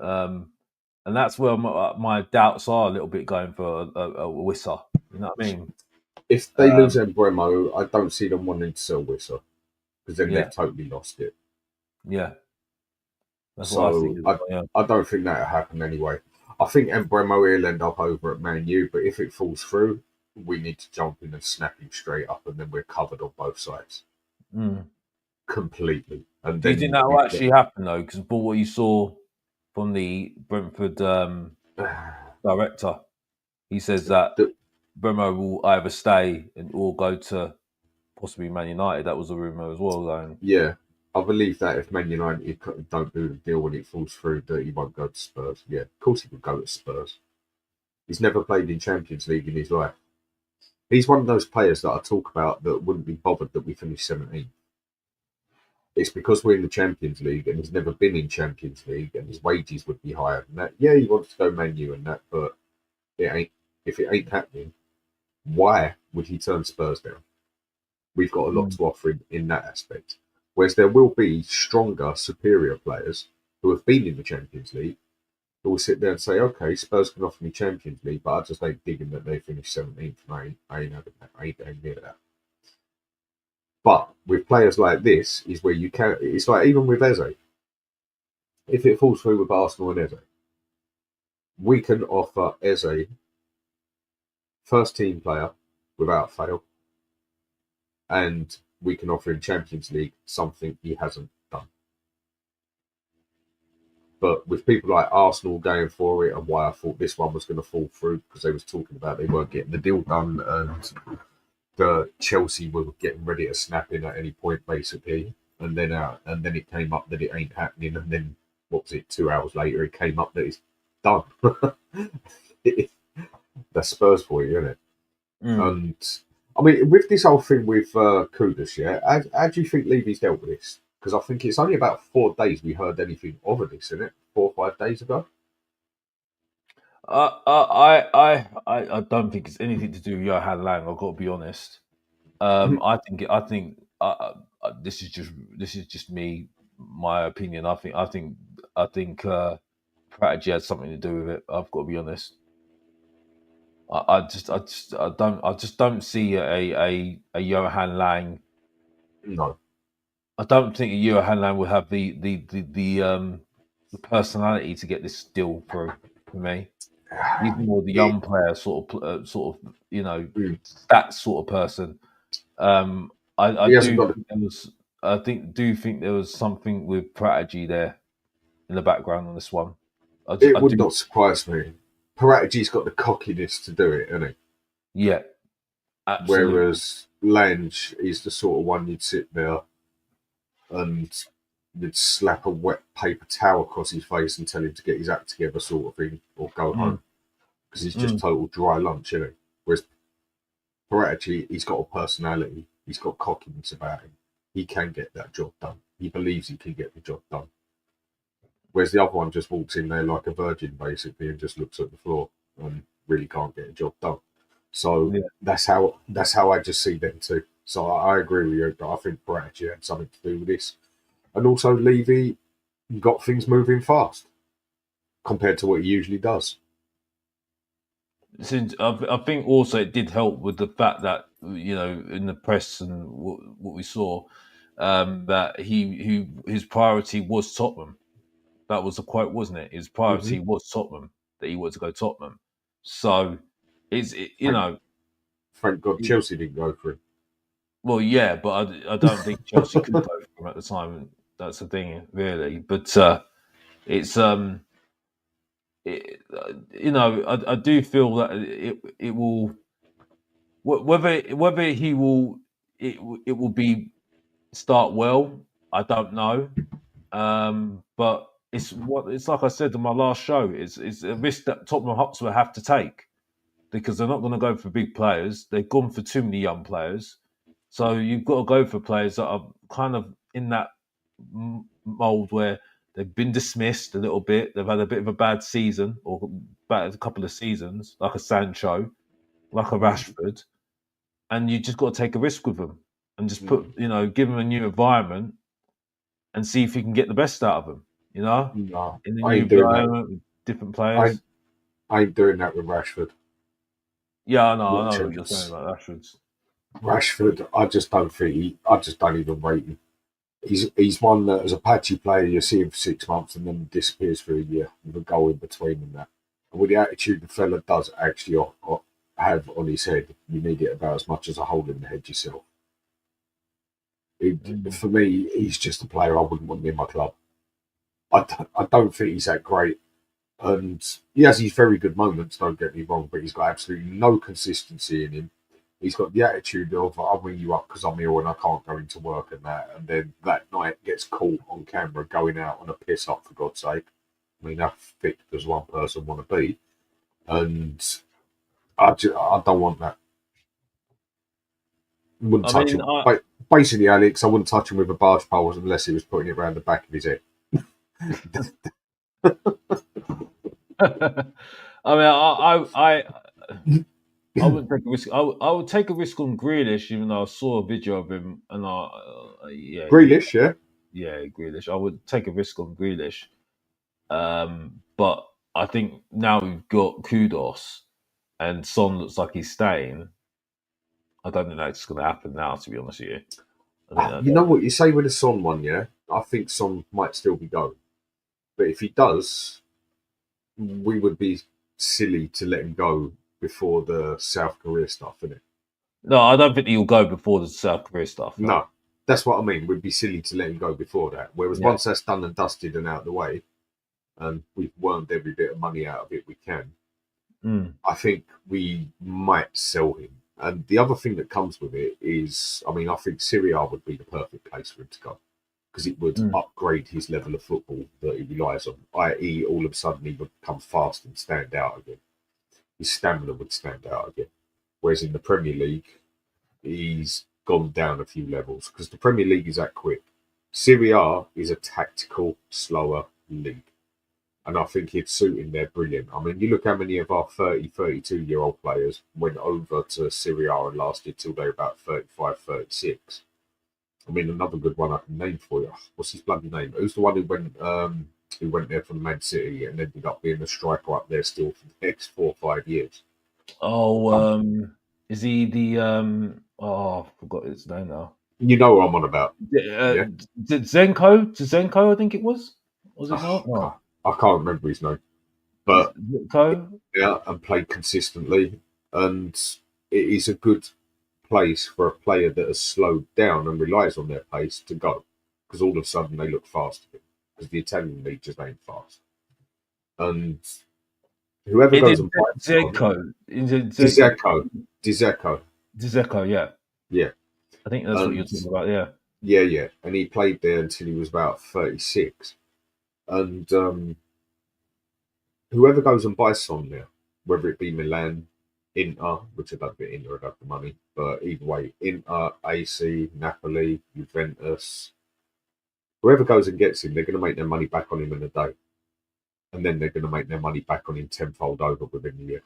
And that's where my doubts are a little bit going for a Wissa. You know what I mean? If they lose Embremo, I don't see them wanting to sell Wissa, because then Yeah, they've totally lost it. yeah, that's what I think. So I don't think that'll happen anyway. I think Embremo will end up over at Man U, but if it falls through, we need to jump in and snap him straight up, and then we're covered on both sides completely. And Do you think then that will actually happen though? Because for what you saw from the Brentford director, he says that Bremo will either stay or go to possibly Man United. That was a rumor as well. Going, yeah, I believe that if Man United don't do the deal when it falls through, that he won't go to Spurs. Yeah, of course he would go to Spurs. He's never played in Champions League in his life. He's one of those players that I talk about that wouldn't be bothered that we finished 17th. It's because we're in the Champions League and he's never been in Champions League and his wages would be higher than that. Yeah, he wants to go Man U and that, but it ain't. If it ain't happening, why would he turn Spurs down? We've got a lot to offer in that aspect. Whereas there will be stronger, superior players who have been in the Champions League who will sit there and say, okay, Spurs can offer me Champions League, but I just ain't digging that they finished 17th and I ain't having that. I ain't near that. But with players like this, is where you can. It's like even with Eze. If it falls through with Arsenal and Eze, we can offer Eze first team player without fail, and we can offer him Champions League, something he hasn't done. But with people like Arsenal going for it, and why I thought this one was going to fall through, because they was talking about they weren't getting the deal done, and the Chelsea were getting ready to snap in at any point, basically. And then it came up that it ain't happening, and then what was it? 2 hours later, it came up that it's done. That's Spurs for you, isn't it? And I mean, with this whole thing with Kudus, yeah, how do you think Levy's dealt with this? Because I think it's only about 4 days we heard anything of this, isn't it? 4 or 5 days ago. I don't think it's anything to do with Johan Lang. I've got to be honest. I think this is just me, my opinion. I think strategy had something to do with it. I've got to be honest. I just don't see a Johan Lang. No. I don't think a Johan Lang will have the personality to get this deal through for me. He's more the It, young player sort of mm, that sort of person. I he hasn't do got. think there was do think there was something with strategy there in the background on this one. It I would do, not surprise me. Paratigi's got the cockiness to do it, hasn't he? yeah, absolutely. Whereas Lange is the sort of one you'd sit there and you'd slap a wet paper towel across his face and tell him to get his act together, sort of thing, or go Mm, home because he's just mm. total dry lunch, isn't he? Whereas Paratici, he's got a personality, he's got cockiness about him. He can get that job done. He believes he can get the job done. Whereas the other one just walks in there like a virgin, basically, and just looks at the floor and really can't get a job done. So Yeah. that's how I just see them too. So I agree with you. I think Paratici had something to do with this, and also Levy got things moving fast compared to what he usually does. Since I think also it did help with the fact that in the press and what we saw, that his priority was Tottenham. That was the quote, wasn't it? His Mm-hmm. priority was Tottenham. That he wanted to go Tottenham. So you Thank, know, thank God it, Chelsea didn't go for him. well, yeah, but I don't think Chelsea could go for him at the time. That's the thing, really. But it's I do feel that it will whether he will it will be start well. I don't know, but it's like I said in my last show. It's a risk that Tottenham Hotspur have to take because they're not going to go for big players. They've gone for too many young players, so you've got to go for players that are kind of in that mold where they've been dismissed a little bit. They've had a bit of a bad season or bad a couple of seasons, like a Sancho, like a Mm, Rashford, and you just got to take a risk with them and just mm. give them a new environment and see if you can get the best out of them. No, In the I new ain't doing that. environment with different I players. I ain't doing that with Rashford. Yeah, I Watch know him. what you're saying about Rashford's. Rashford, I just don't think I just don't even rate him. He's one that as a patchy player you see him for 6 months and then disappears for a year with a goal in between and that. And with the attitude the fella does actually have on his head, you need it about as much as a hole in the head yourself. Mm. For me, he's just a player I wouldn't want near my club. I don't think he's that great. And he has his very good moments, don't get me wrong, but he's got absolutely no consistency in him. He's got the attitude of, I'll ring you up because I'm ill and I can't go into work and that. And then that night gets caught on camera going out on a piss up, for God's sake. I mean, how thick does one person want to be? And I don't want that. Wouldn't I touch mean, him. But basically, Alex, I wouldn't touch him with a barge pole unless he was putting it around the back of his head. I mean, I wouldn't take a risk. I would take a risk on Grealish, even though I saw a video of him, and Grealish, yeah? yeah, Grealish. I would take a risk on Grealish, but I think now we've got Kudus, and Son looks like he's staying. I don't think that's going to happen now. To be honest with you, I think that. You know what you say with the Son one, yeah? I think Son might still be going. But if he does, we would be silly to let him go before the South Korea stuff, isn't it? No, I don't think he'll go before the South Korea stuff. No. No, that's what I mean. We'd be silly to let him go before that. Whereas Yeah. once that's done and dusted and out of the way, and we've wormed every bit of money out of it we can, Mm. I think we might sell him. And the other thing that comes with it is, I mean, I think Syria would be the perfect place for him to go because it would Mm. upgrade his level of football that he relies on, i.e., all of a sudden he would come fast and stand out again. His stamina would stand out again. Whereas in the Premier League, he's gone down a few levels because the Premier League is that quick. Serie A is a tactical, slower league. And I think he'd suit in there brilliant. I mean, you look how many of our 30, 32-year-old players went over to Serie A and lasted till they were about 35, 36. I mean, another good one I can name for you. What's his bloody name? Who's the one who went there from Man City and ended up being a striker up there still for the next 4 or 5 years? Is he the I forgot his name now. You know what I'm on about. Yeah. Zenko, I think it was. Was it not? No. I can't remember his name, but Zenko? yeah, and played consistently, and it is a good place for a player that has slowed down and relies on their pace to go, because all of a sudden they look fast because the Italian league just ain't fast, and whoever It goes is and bites on Zenko. Is it Dzeko, Dzeko, yeah. yeah, I think that's what you're and talking about, yeah. yeah, and he played there until he was about 36, and whoever goes and buys on there, whether it be Milan, Inter, which I don't think Inter would have the money, but either way, Inter, AC, Napoli, Juventus, whoever goes and gets him, they're going to make their money back on him in a day. And then they're going to make their money back on him tenfold over within the year.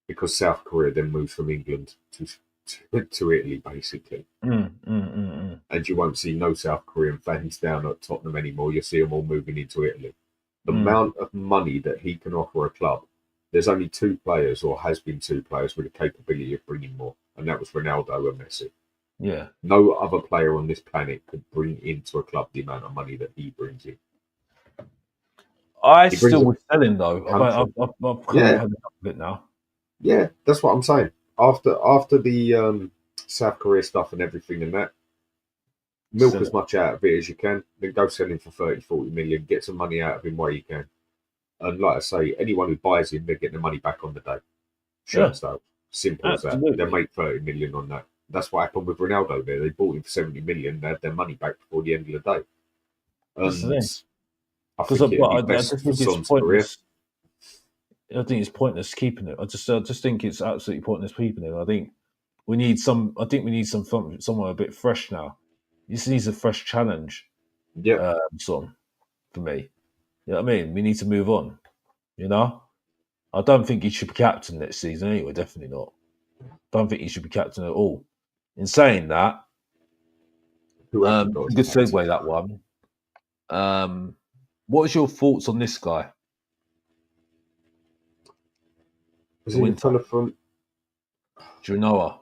Because South Korea then moves from England to Italy, basically. And you won't see no South Korean fans down at Tottenham anymore. You'll see them all moving into Italy. The amount of money that he can offer a club, there's only two players, or has been two players, with the capability of bringing more, and that was Ronaldo and Messi. Yeah. No other player on this planet could bring into a club the amount of money that he brings in. I still would sell him though. I've kind Yeah. of had enough of it now. Yeah, that's what I'm saying. After the South Korea stuff and everything and that, milk as much out of it as you can, then go sell him for 30, 40 million, get some money out of him while you can. And like I say, anyone who buys him, they're getting the money back on the day. Shirt style. Simple Absolutely. as that. They make 30 million on that. That's what happened with Ronaldo there. They bought him for 70 million, they had their money back before the end of the day. And I think it'd be best for Son's career. I think it's pointless keeping it. I just think it's absolutely pointless keeping it. I think we need someone a bit fresh now. This needs a fresh challenge. Yeah. Son, for me. You know what I mean? We need to move on. You know? I don't think he should be captain next season anyway, definitely not. Don't think he should be captain at all. In saying that, good segue that one. What is your thoughts on this guy? Was he a fella from Genoa?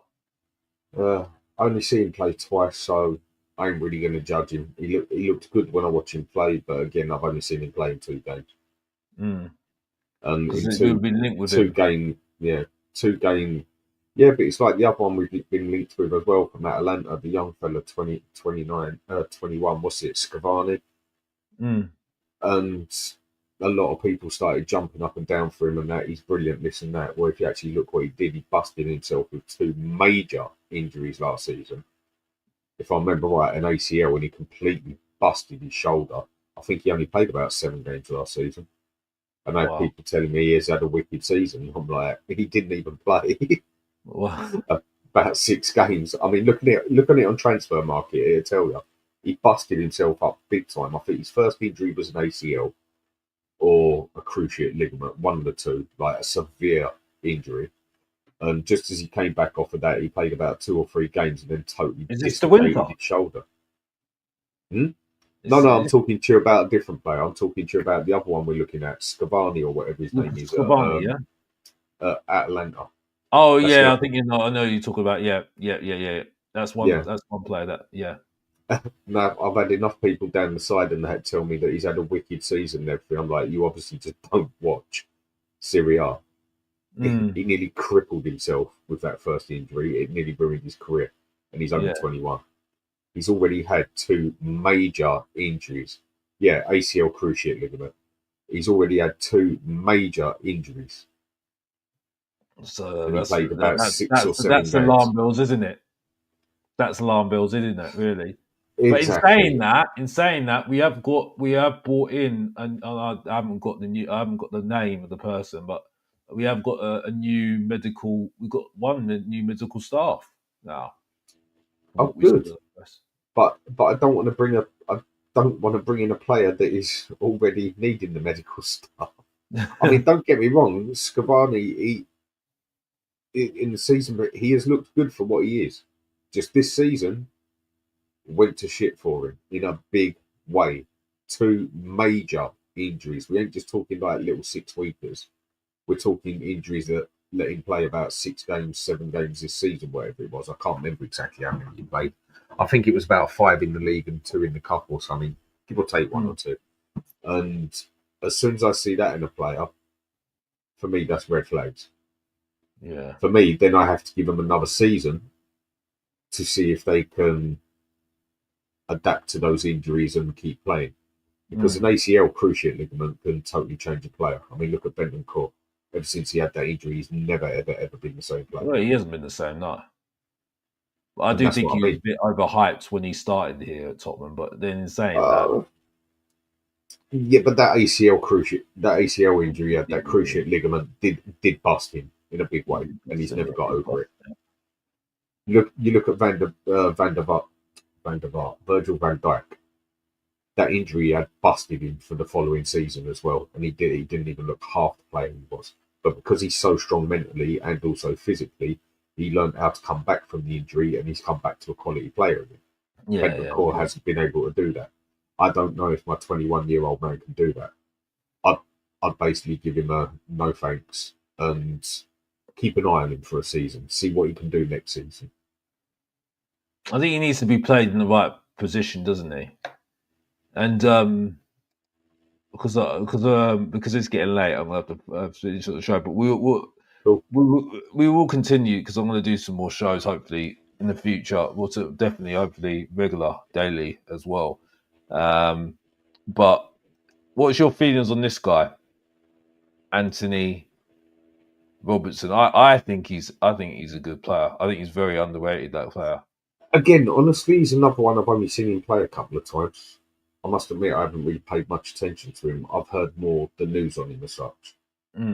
Only seen him play twice, so I ain't really going to judge him. He looked good when I watched him play, but again, I've only seen him play in 2 games. And in two game, yeah, but it's like the other one we've been linked with as well from Atalanta, the young fella, 21. What's it, Scavani? And a lot of people started jumping up and down for him and that he's brilliant, this and that. Well, if you actually look what he did, he busted himself with 2 major injuries last season. If I remember right, an ACL, and he completely busted his shoulder. I think he only played about 7 games last season. And I had people telling me he has had a wicked season. I'm like, he didn't even play. About 6 games. I mean, looking at it on transfer market, it'll tell you. He busted himself up big time. I think his first injury was an ACL or a cruciate ligament, one of the two, like a severe injury. And just as he came back off of that, he played about 2 or 3 games and then totally dislocated his shoulder. No, I'm talking to you about a different player. I'm talking to you about the other one we're looking at, Scavani or whatever his name is. Scavani, Atlanta. Oh, yeah, I think you know. I know you're talking about. Yeah. That's one. Yeah. That's one player that. Yeah. No, I've had enough people down the side and that tell me that he's had a wicked season and everything. I'm like, you obviously just don't watch Serie A. He nearly crippled himself with that first injury. It nearly ruined his career, and he's only 21. He's already had 2 major injuries. Yeah, ACL cruciate ligament. He's already had 2 major injuries. So and he played about 6 or 7 games. That's alarm bells, isn't it? That's alarm bells, isn't it? Really. Exactly. But in saying that, we have brought in, and I haven't got the name of the person, but we have got a new medical. We've got new medical staff now. Oh, good. But I don't want to bring in a player that is already needing the medical staff. I mean, don't get me wrong, Scavani, in the season, but he has looked good for what he is. Just this season went to shit for him in a big way. 2 major injuries. We ain't just talking like little 6-weekers. We're talking injuries that let him play about 6 games, 7 games this season, whatever it was. I can't remember exactly how many he played. I think it was about 5 in the league and 2 in the cup or something, give or take 1 or 2. And as soon as I see that in a player, for me, that's red flags. Yeah. For me, then I have to give them another season to see if they can adapt to those injuries and keep playing. Because an ACL cruciate ligament can totally change a player. I mean, look at Benton Court. Ever since he had that injury, he's never, ever, ever been the same player. Well, he hasn't been the same, no. But I And do that's think what I he was mean. a bit overhyped when he started here at Tottenham. But then in saying that, Yeah, but that ACL injury, he had that cruciate ligament did bust him in a big way, and he's never got over it. You look at Van der Vaart, Virgil van Dijk. That injury had busted him for the following season as well, and he didn't even look half the player he was. But because he's so strong mentally and also physically, he learned how to come back from the injury, and he's come back to a quality player again. Bentancur hasn't been able to do that. I don't know if my 21-year-old man can do that. I'd basically give him a no thanks and keep an eye on him for a season, see what he can do next season. I think he needs to be played in the right position, doesn't he? And because it's getting late, I'm gonna have to finish the show. But we will continue because I'm going to do some more shows hopefully in the future. Well, definitely, hopefully, regular, daily as well. But what's your feelings on this guy, Anthony Robertson? I think he's a good player. I think he's very underrated, that player. Again, honestly, he's another one I've only seen him play a couple of times. I must admit, I haven't really paid much attention to him. I've heard more the news on him as such.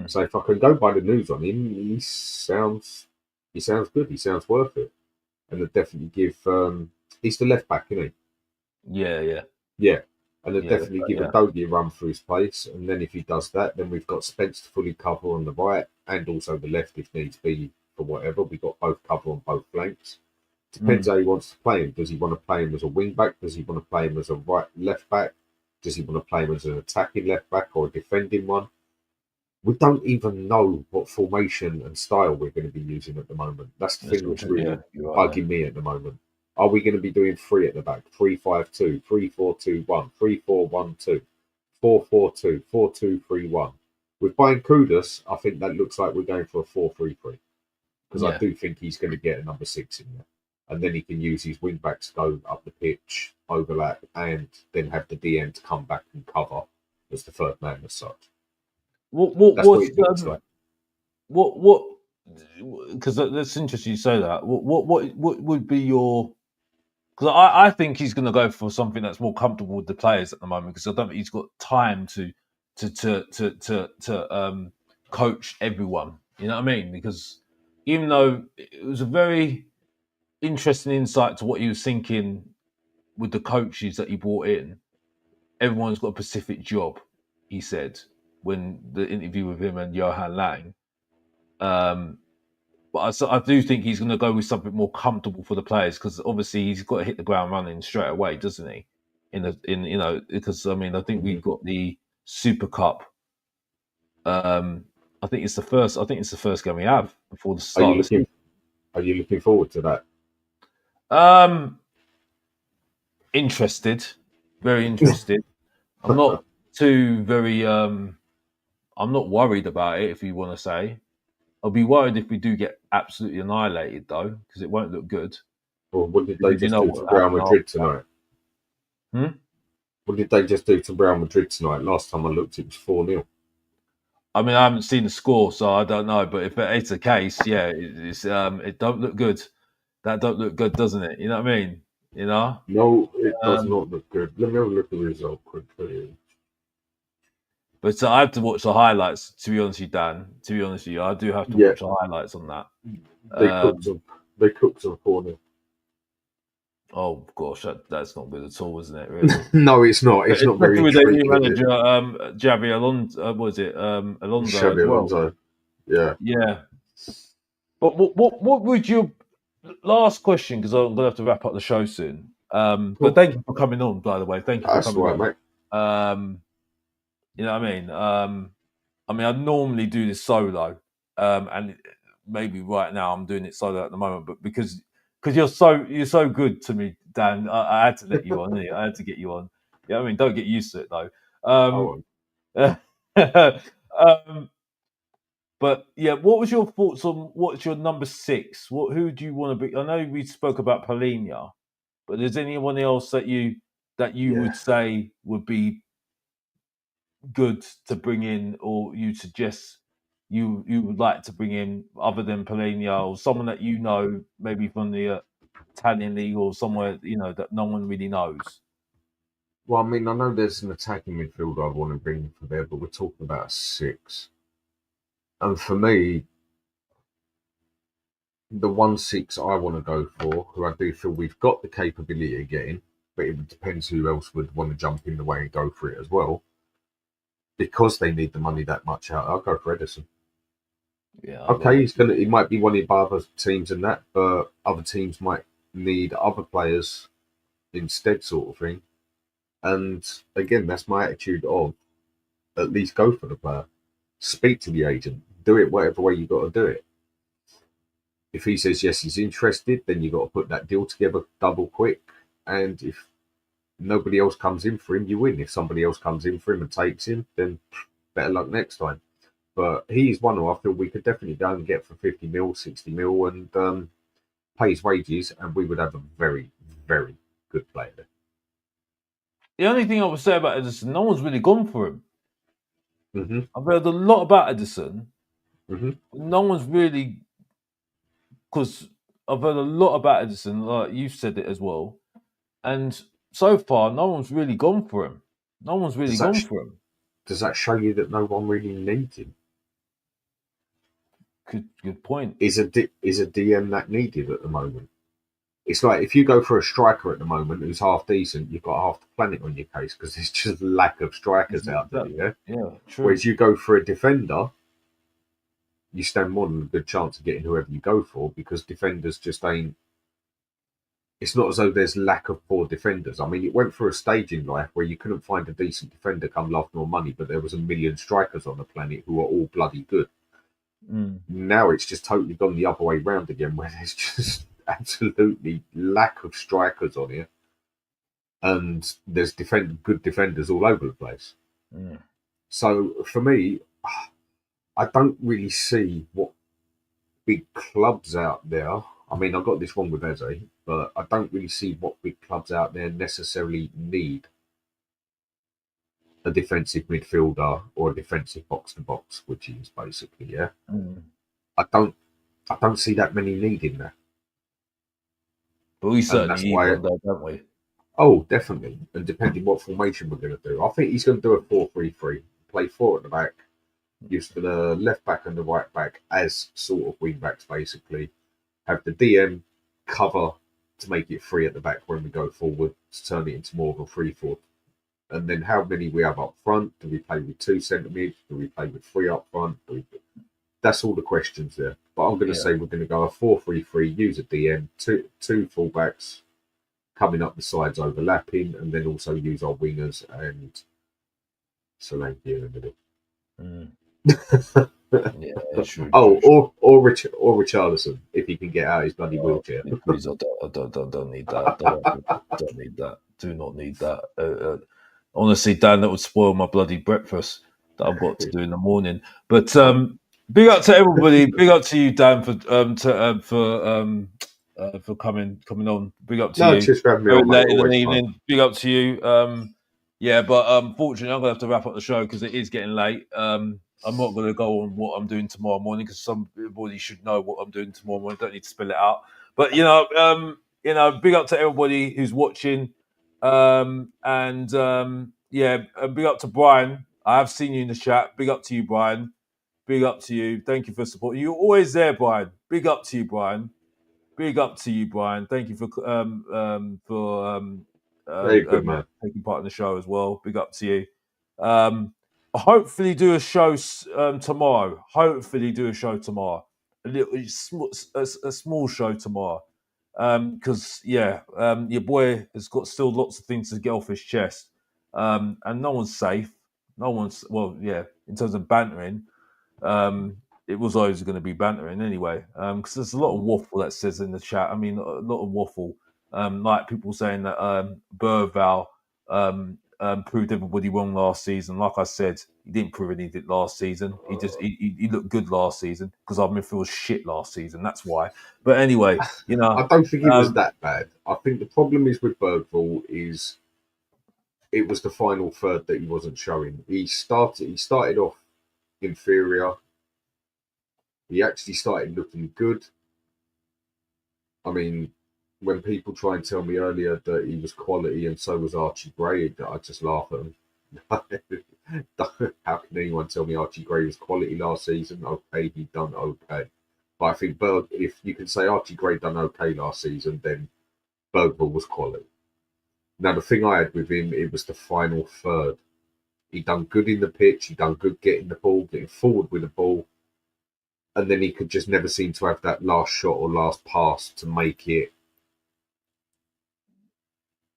So if I can go by the news on him, he sounds good. He sounds worth it, and they'll definitely give. He's the left back, isn't he? Yeah. And they'll definitely give a Dogie a run through his place. And then if he does that, then we've got Spence to fully cover on the right and also the left if needs be for whatever. We've got both cover on both flanks. Depends how he wants to play him. Does he want to play him as a wing back? Does he want to play him as a left back? Does he want to play him as an attacking left back or a defending one? We don't even know what formation and style we're going to be using at the moment. That's the thing that's really bugging me at the moment. Are we going to be doing 3 at the back? 3-5-2, 3-4-2-1, 3-4-1-2, 4-4-2, 4-2-3-1. With buying Kudus, I think that looks like we're going for a 4-3-3. Because I do think he's going to get a number 6 in there. And then he can use his wing backs to go up the pitch, overlap, and then have the DM to come back and cover as the third man as such. That's what it looks like. Because that's interesting you say that. What would be your? Because I think he's going to go for something that's more comfortable with the players at the moment. Because I don't think he's got time to coach everyone. You know what I mean? Because even though it was a very interesting insight to what he was thinking with the coaches that he brought in, everyone's got a specific job. He said when the interview with him and Johan Lang. But I do think he's going to go with something more comfortable for the players because obviously he's got to hit the ground running straight away, doesn't he? Because I mean I think we've got the Super Cup. I think it's the first game we have before the start. Are you looking forward to that? Interested, very interested. I'm not I'm not worried about it, if you want to say. I'll be worried if we do get absolutely annihilated, though, because it won't look good. Well, what did they just do to Real Madrid tonight? What did they just do to Real Madrid tonight? Last time I looked, it was 4-0. I mean, I haven't seen the score, so I don't know. But if it's the case, yeah, it don't look good. That don't look good, doesn't it? You know what I mean? You know? No, it does not look good. Let me have a look at the result quickly. But I have to watch the highlights, to be honest with you, Dan. To be honest with you, I do have to watch the highlights on that. They cooked some 4-0. Oh gosh, that's not good at all, isn't it? Really? No, it's not. It's not very. With their new manager, Xavi Alonso. Was it Alonso? Xavi Alonso. Yeah. Yeah. But what would your last question? Because I'm gonna have to wrap up the show soon. But thank you for coming on. By the way, thank you for coming on. Mate. You know what I mean? I normally do this solo, and maybe right now I'm doing it solo at the moment, but because you're so good to me, Dan, I had to let you on. I had to get you on. Yeah, I mean, don't get used to it though. But yeah, what was your thoughts on what's your number 6? Who do you want to be? I know we spoke about Polina, but is anyone else that you would say would be good to bring in, or you suggest you would like to bring in other than Polina, or someone that you know maybe from the Italian league or somewhere that no one really knows? Well, I mean, I know there's an attacking midfielder I'd want to bring for there, but we're talking about a 6. And for me, the 1-6 I want to go for, who I do feel we've got the capability of getting, but it depends who else would want to jump in the way and go for it as well. Because they need the money that much out, I'll go for Edison. Yeah. Okay, he might be wanted by other teams and that, but other teams might need other players instead, sort of thing. And again, that's my attitude of at least go for the player. Speak to the agent. Do it whatever way you got to do it. If he says yes, he's interested, then you got to put that deal together double quick. And if nobody else comes in for him, you win. If somebody else comes in for him and takes him, then better luck next time. But he's one who I feel we could definitely go and get for 50 mil, 60 mil and pay his wages, and we would have a very, very good player there. The only thing I would say about Edison, no one's really gone for him. Mm-hmm. I've heard a lot about Edison. Mm-hmm. No one's really, because I've heard a lot about Edison, like you've said it as well. And so far, no one's really gone for him. No one's really gone for him. Does that show you that no one really needs him? Good point. Is a DM that needed at the moment? It's like if you go for a striker at the moment who's half decent, you've got half the planet on your case because there's just lack of strikers out there. Yeah, true. Whereas you go for a defender, you stand more than a good chance of getting whoever you go for because defenders just ain't. It's not as though there's lack of poor defenders. I mean, it went through a stage in life where you couldn't find a decent defender come love nor money, but there was a million strikers on the planet who are all bloody good. Now it's just totally gone the other way round again, where there's just absolutely lack of strikers on here, and there's good defenders all over the place. So for me, I don't really see what big clubs out there. I mean, I got this wrong with Eze, but I don't really see what big clubs out there necessarily need a defensive midfielder or a defensive box to box, which is basically I don't see that many needing that. But we certainly need one, though, don't we? Oh, definitely. And depending what formation we're going to do, I think he's going to do a 4-3-3. Play 4 at the back, use the left back and the right back as sort of wing backs, basically. Have the DM cover to make it free at the back when we go forward to turn it into more of a 3-4. And then how many we have up front? Do we play with 2 centre mids? Do we play with 3 up front? That's all the questions there. But I'm going to say we're going to go a 4-3-3, use a DM, two fullbacks coming up the sides overlapping, and then also use our wingers and Solanke in the middle. True. Or Richarlison if he can get out his bloody wheelchair. Please, I don't need that. Don't need that. Do not need that. Honestly, Dan, that would spoil my bloody breakfast that I've got to do in the morning. But big up to everybody. Big up to you, Dan, for coming on. Big up to you. Just grab me on, late in the evening. Fun. Big up to you. But unfortunately, I'm gonna have to wrap up the show because it is getting late. I'm not going to go on what I'm doing tomorrow morning because somebody should know what I'm doing tomorrow morning. I don't need to spell it out. But big up to everybody who's watching. And big up to Brian. I have seen you in the chat. Big up to you, Brian. Big up to you. Thank you for supporting. You're always there, Brian. Big up to you, Brian. Big up to you, Brian. Thank you for very good, man. Taking part in the show as well. Big up to you. Hopefully do a show tomorrow. A small show tomorrow. Because your boy has got still lots of things to get off his chest, and no one's safe. In terms of bantering, it was always going to be bantering anyway. Because there's a lot of waffle that says in the chat. I mean, a lot of waffle. Like people saying that Burval proved everybody wrong last season. Like I said, he didn't prove anything last season. He looked good last season because our midfield was shit last season. That's why. But anyway, I don't think he was that bad. I think the problem is with Bergvall is it was the final third that he wasn't showing. He started off inferior. He actually started looking good. I mean, when people try and tell me earlier that he was quality and so was Archie Gray, I just laugh at them. How can anyone tell me Archie Gray was quality last season? Okay, he done okay. But I think if you can say Archie Gray done okay last season, then Bergvall was quality. Now, the thing I had with him, it was the final third. He done good in the pitch. He done good getting the ball, getting forward with the ball. And then he could just never seem to have that last shot or last pass to make it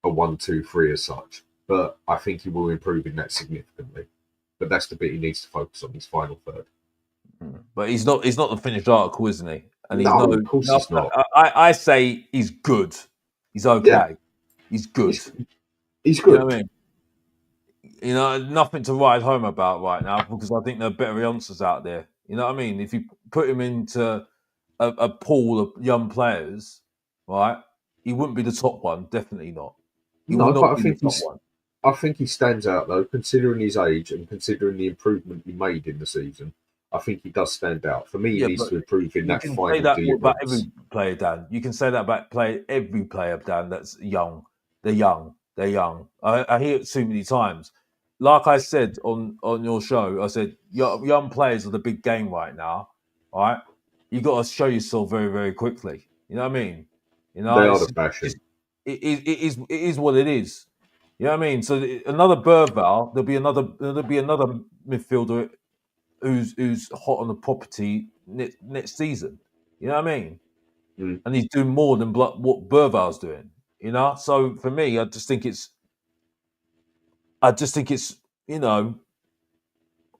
a 1-2-3 as such. But I think he will improve in that significantly. But that's the bit he needs to focus on, his final third. But he's not the finished article, isn't he? And he's no, of course he's not. I say he's good. He's okay. Yeah. He's good. He's good. You know what I mean? You know, nothing to write home about right now because I think there are better youngsters out there. You know what I mean? If you put him into a pool of young players, right, he wouldn't be the top one. Definitely not. He no, would not but be the top one. I think he stands out, though, considering his age and considering the improvement he made in the season. I think he does stand out. For me, he needs to improve in that final deliverance. You can say that about every player, Dan. You can say that about every player, Dan, that's young. They're young. They're young. I hear it too many times. Like I said on your show, I said, young players are the big game right now, all right? You got to show yourself very, very quickly. You know what I mean? You know, they are the fashion. It is what it is. You know what I mean? So another Burval, there'll be another midfielder who's hot on the property next season. You know what I mean? Mm. And he's doing more than what Burval's doing. You know, so for me, I just think it's you know,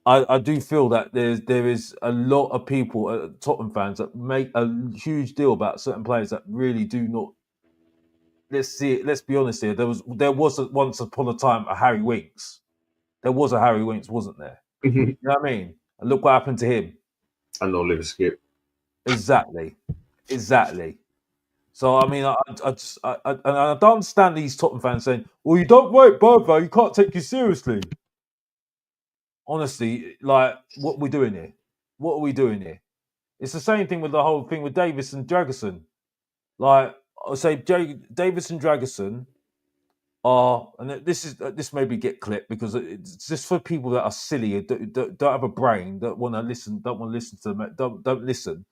I do feel that there is a lot of people, Tottenham fans, that make a huge deal about certain players that really do not. Let's be honest here. There was once upon a time a Harry Winks. There was a Harry Winks, wasn't there? You know what I mean? And look what happened to him. And Oliver Skip. Exactly. So I mean, I don't understand these Tottenham fans saying, "Well, you don't rate Burvo, you can't take you seriously." Honestly, like, what are we doing here? What are we doing here? It's the same thing with the whole thing with Davis and Dragerson. Like, I say, Davis and Dragerson are, and this maybe get clipped because it's just for people that are silly, don't have a brain, don't want to listen to them, don't listen.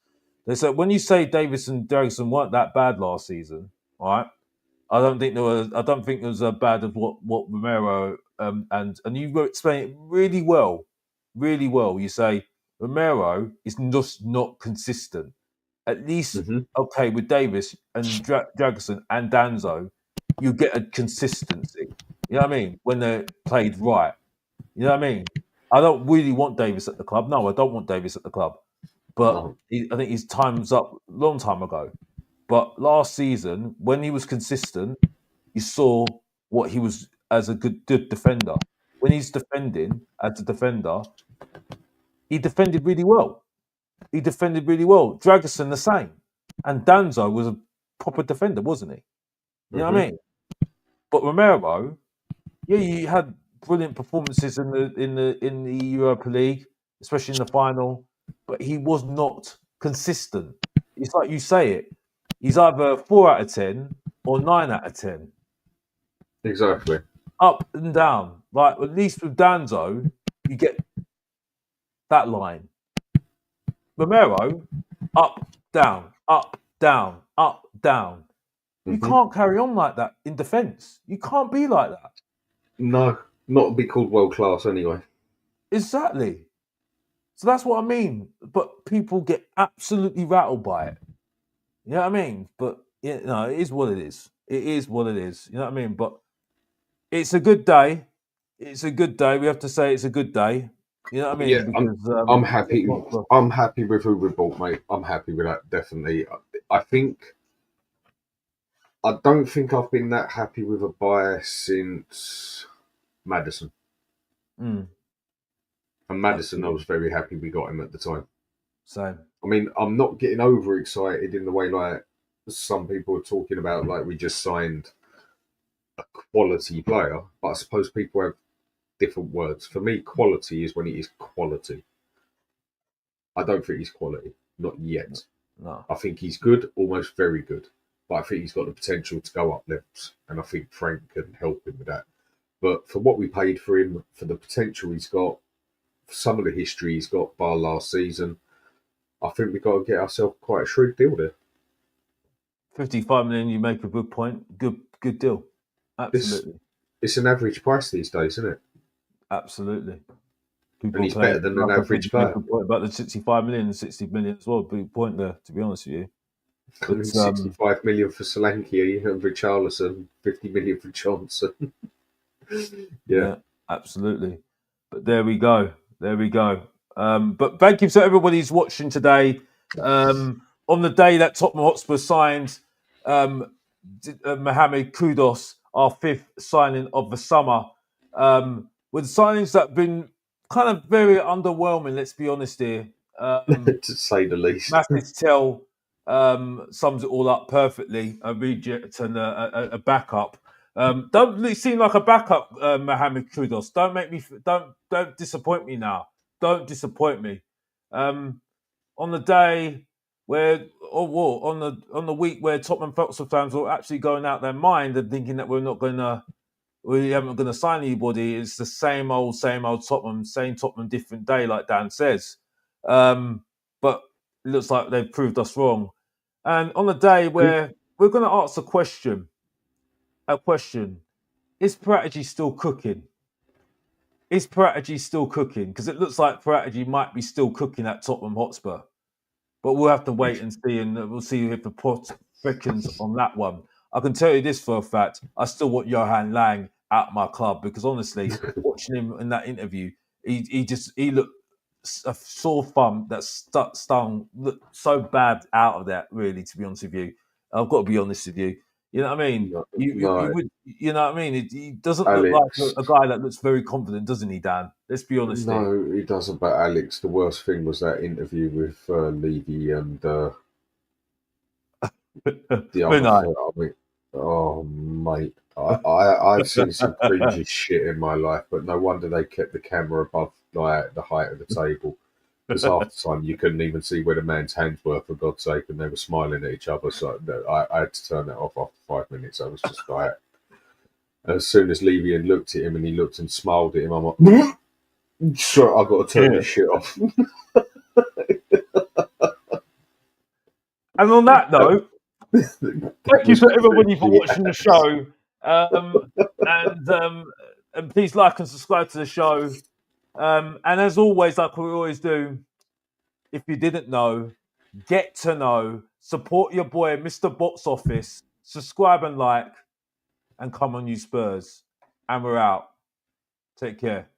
They said when you say Davis and Dragerson weren't that bad last season, all right? I don't think there was as bad as what Romero and you explain it really well. You say Romero is just not consistent. At least okay with Davis and Dragerson and Danzo, you get a consistency. You know what I mean? When they're played right. You know what I mean? I don't really want Davis at the club. No, I don't want Davis at the club. But I think his time's up a long time ago. But last season, when he was consistent, you saw what he was as a good defender. When he's defending as a defender, he defended really well. Dragerson the same. And Danzo was a proper defender, wasn't he? You know what I mean? But Romero, yeah, he had brilliant performances in the Europa League, especially in the final, but he was not consistent. It's like you say it. He's either 4 out of 10 or 9 out of 10. Exactly. Up and down. Like, at least with Danzo, you get that line. Romero, up, down, up, down, up, down. You can't carry on like that in defence. You can't be like that. No, not be called world class anyway. Exactly. So that's what I mean. But people get absolutely rattled by it. You know what I mean? But it is what it is. It is what it is. You know what I mean? But it's a good day. We have to say it's a good day. You know what I mean? Yeah, Because I'm happy. I'm happy with who we bought, mate. I'm happy with that. Definitely. I don't think I've been that happy with a buy since Madison. Mm, And Madison, I absolutely. was very happy we got him at the time. Same. I mean, I'm not getting overexcited in the way like some people are talking about, like we just signed a quality player. But I suppose people have different words. For me, quality is when it is quality. I don't think he's quality, not yet. No. I think he's good, almost very good. But I think he's got the potential to go up levels, and I think Frank can help him with that. But for what we paid for him, for the potential he's got, for some of the history he's got, bar last season, I think we've got to get ourselves quite a shrewd deal there. 55 million, you make a good point. Good deal. This Absolutely. It's an average price these days, isn't it? Absolutely. And People he's play, better than an like I said, you average make player. a point about the 65 million and 60 million as well. Big point there, to be honest with you. I But mean, 65 million for Solanke and Richarlison, 50 million for Johnson. Yeah. yeah, absolutely. But there we go. There we go. But thank you to everybody who's watching today. On the day that Tottenham Hotspur signed Mohamed Kudus, our fifth signing of the summer, with signings that have been kind of very underwhelming, let's be honest here. To say the least. Mathis Tell sums it all up perfectly. A reject and a backup. Don't really seem like a backup, Mohamed Kudus. Don't disappoint me now. Don't disappoint me. On the day where, on the week where Tottenham Hotspur fans were actually going out their mind and thinking that we haven't going to sign anybody. It's the same old Tottenham, same Tottenham, different day, like Dan says. But it looks like they've proved us wrong. And on the day where we're going to ask a question: Is Parategy still cooking? Is Parategy still cooking? Because it looks like Parategy might be still cooking at Tottenham Hotspur. But we'll have to wait and see, and we'll see if the pot reckons on that one. I can tell you this for a fact: I still want Johan Lang at my club because honestly, watching him in that interview, he looked a sore thumb that stung looked so bad out of that. Really, to be honest with you, I've got to be honest with you. You know what I mean? You No, would, you know what I mean? He doesn't look like Alex. a guy that looks very confident, doesn't he, Dan? Let's be honest here. No, he doesn't. But Alex, the worst thing was that interview with Levy and the When other. I I mean, oh mate, I've seen some cringy shit in my life, but no wonder they kept the camera above like the height of the table. Because half the time you couldn't even see where the man's hands were, for God's sake, and they were smiling at each other. So no, I had to turn that off after 5 minutes. I was just like, as soon as Levy had looked at him and he looked and smiled at him, I'm like, sure, I've got to turn this shit off. And on that note, thank you to everybody for cringy watching the as. show. And please like and subscribe to the show. And as always, like we always do, if you didn't know, get to know, support your boy, Mr. Box Office, subscribe and like, and come on, you Spurs. And we're out. Take care.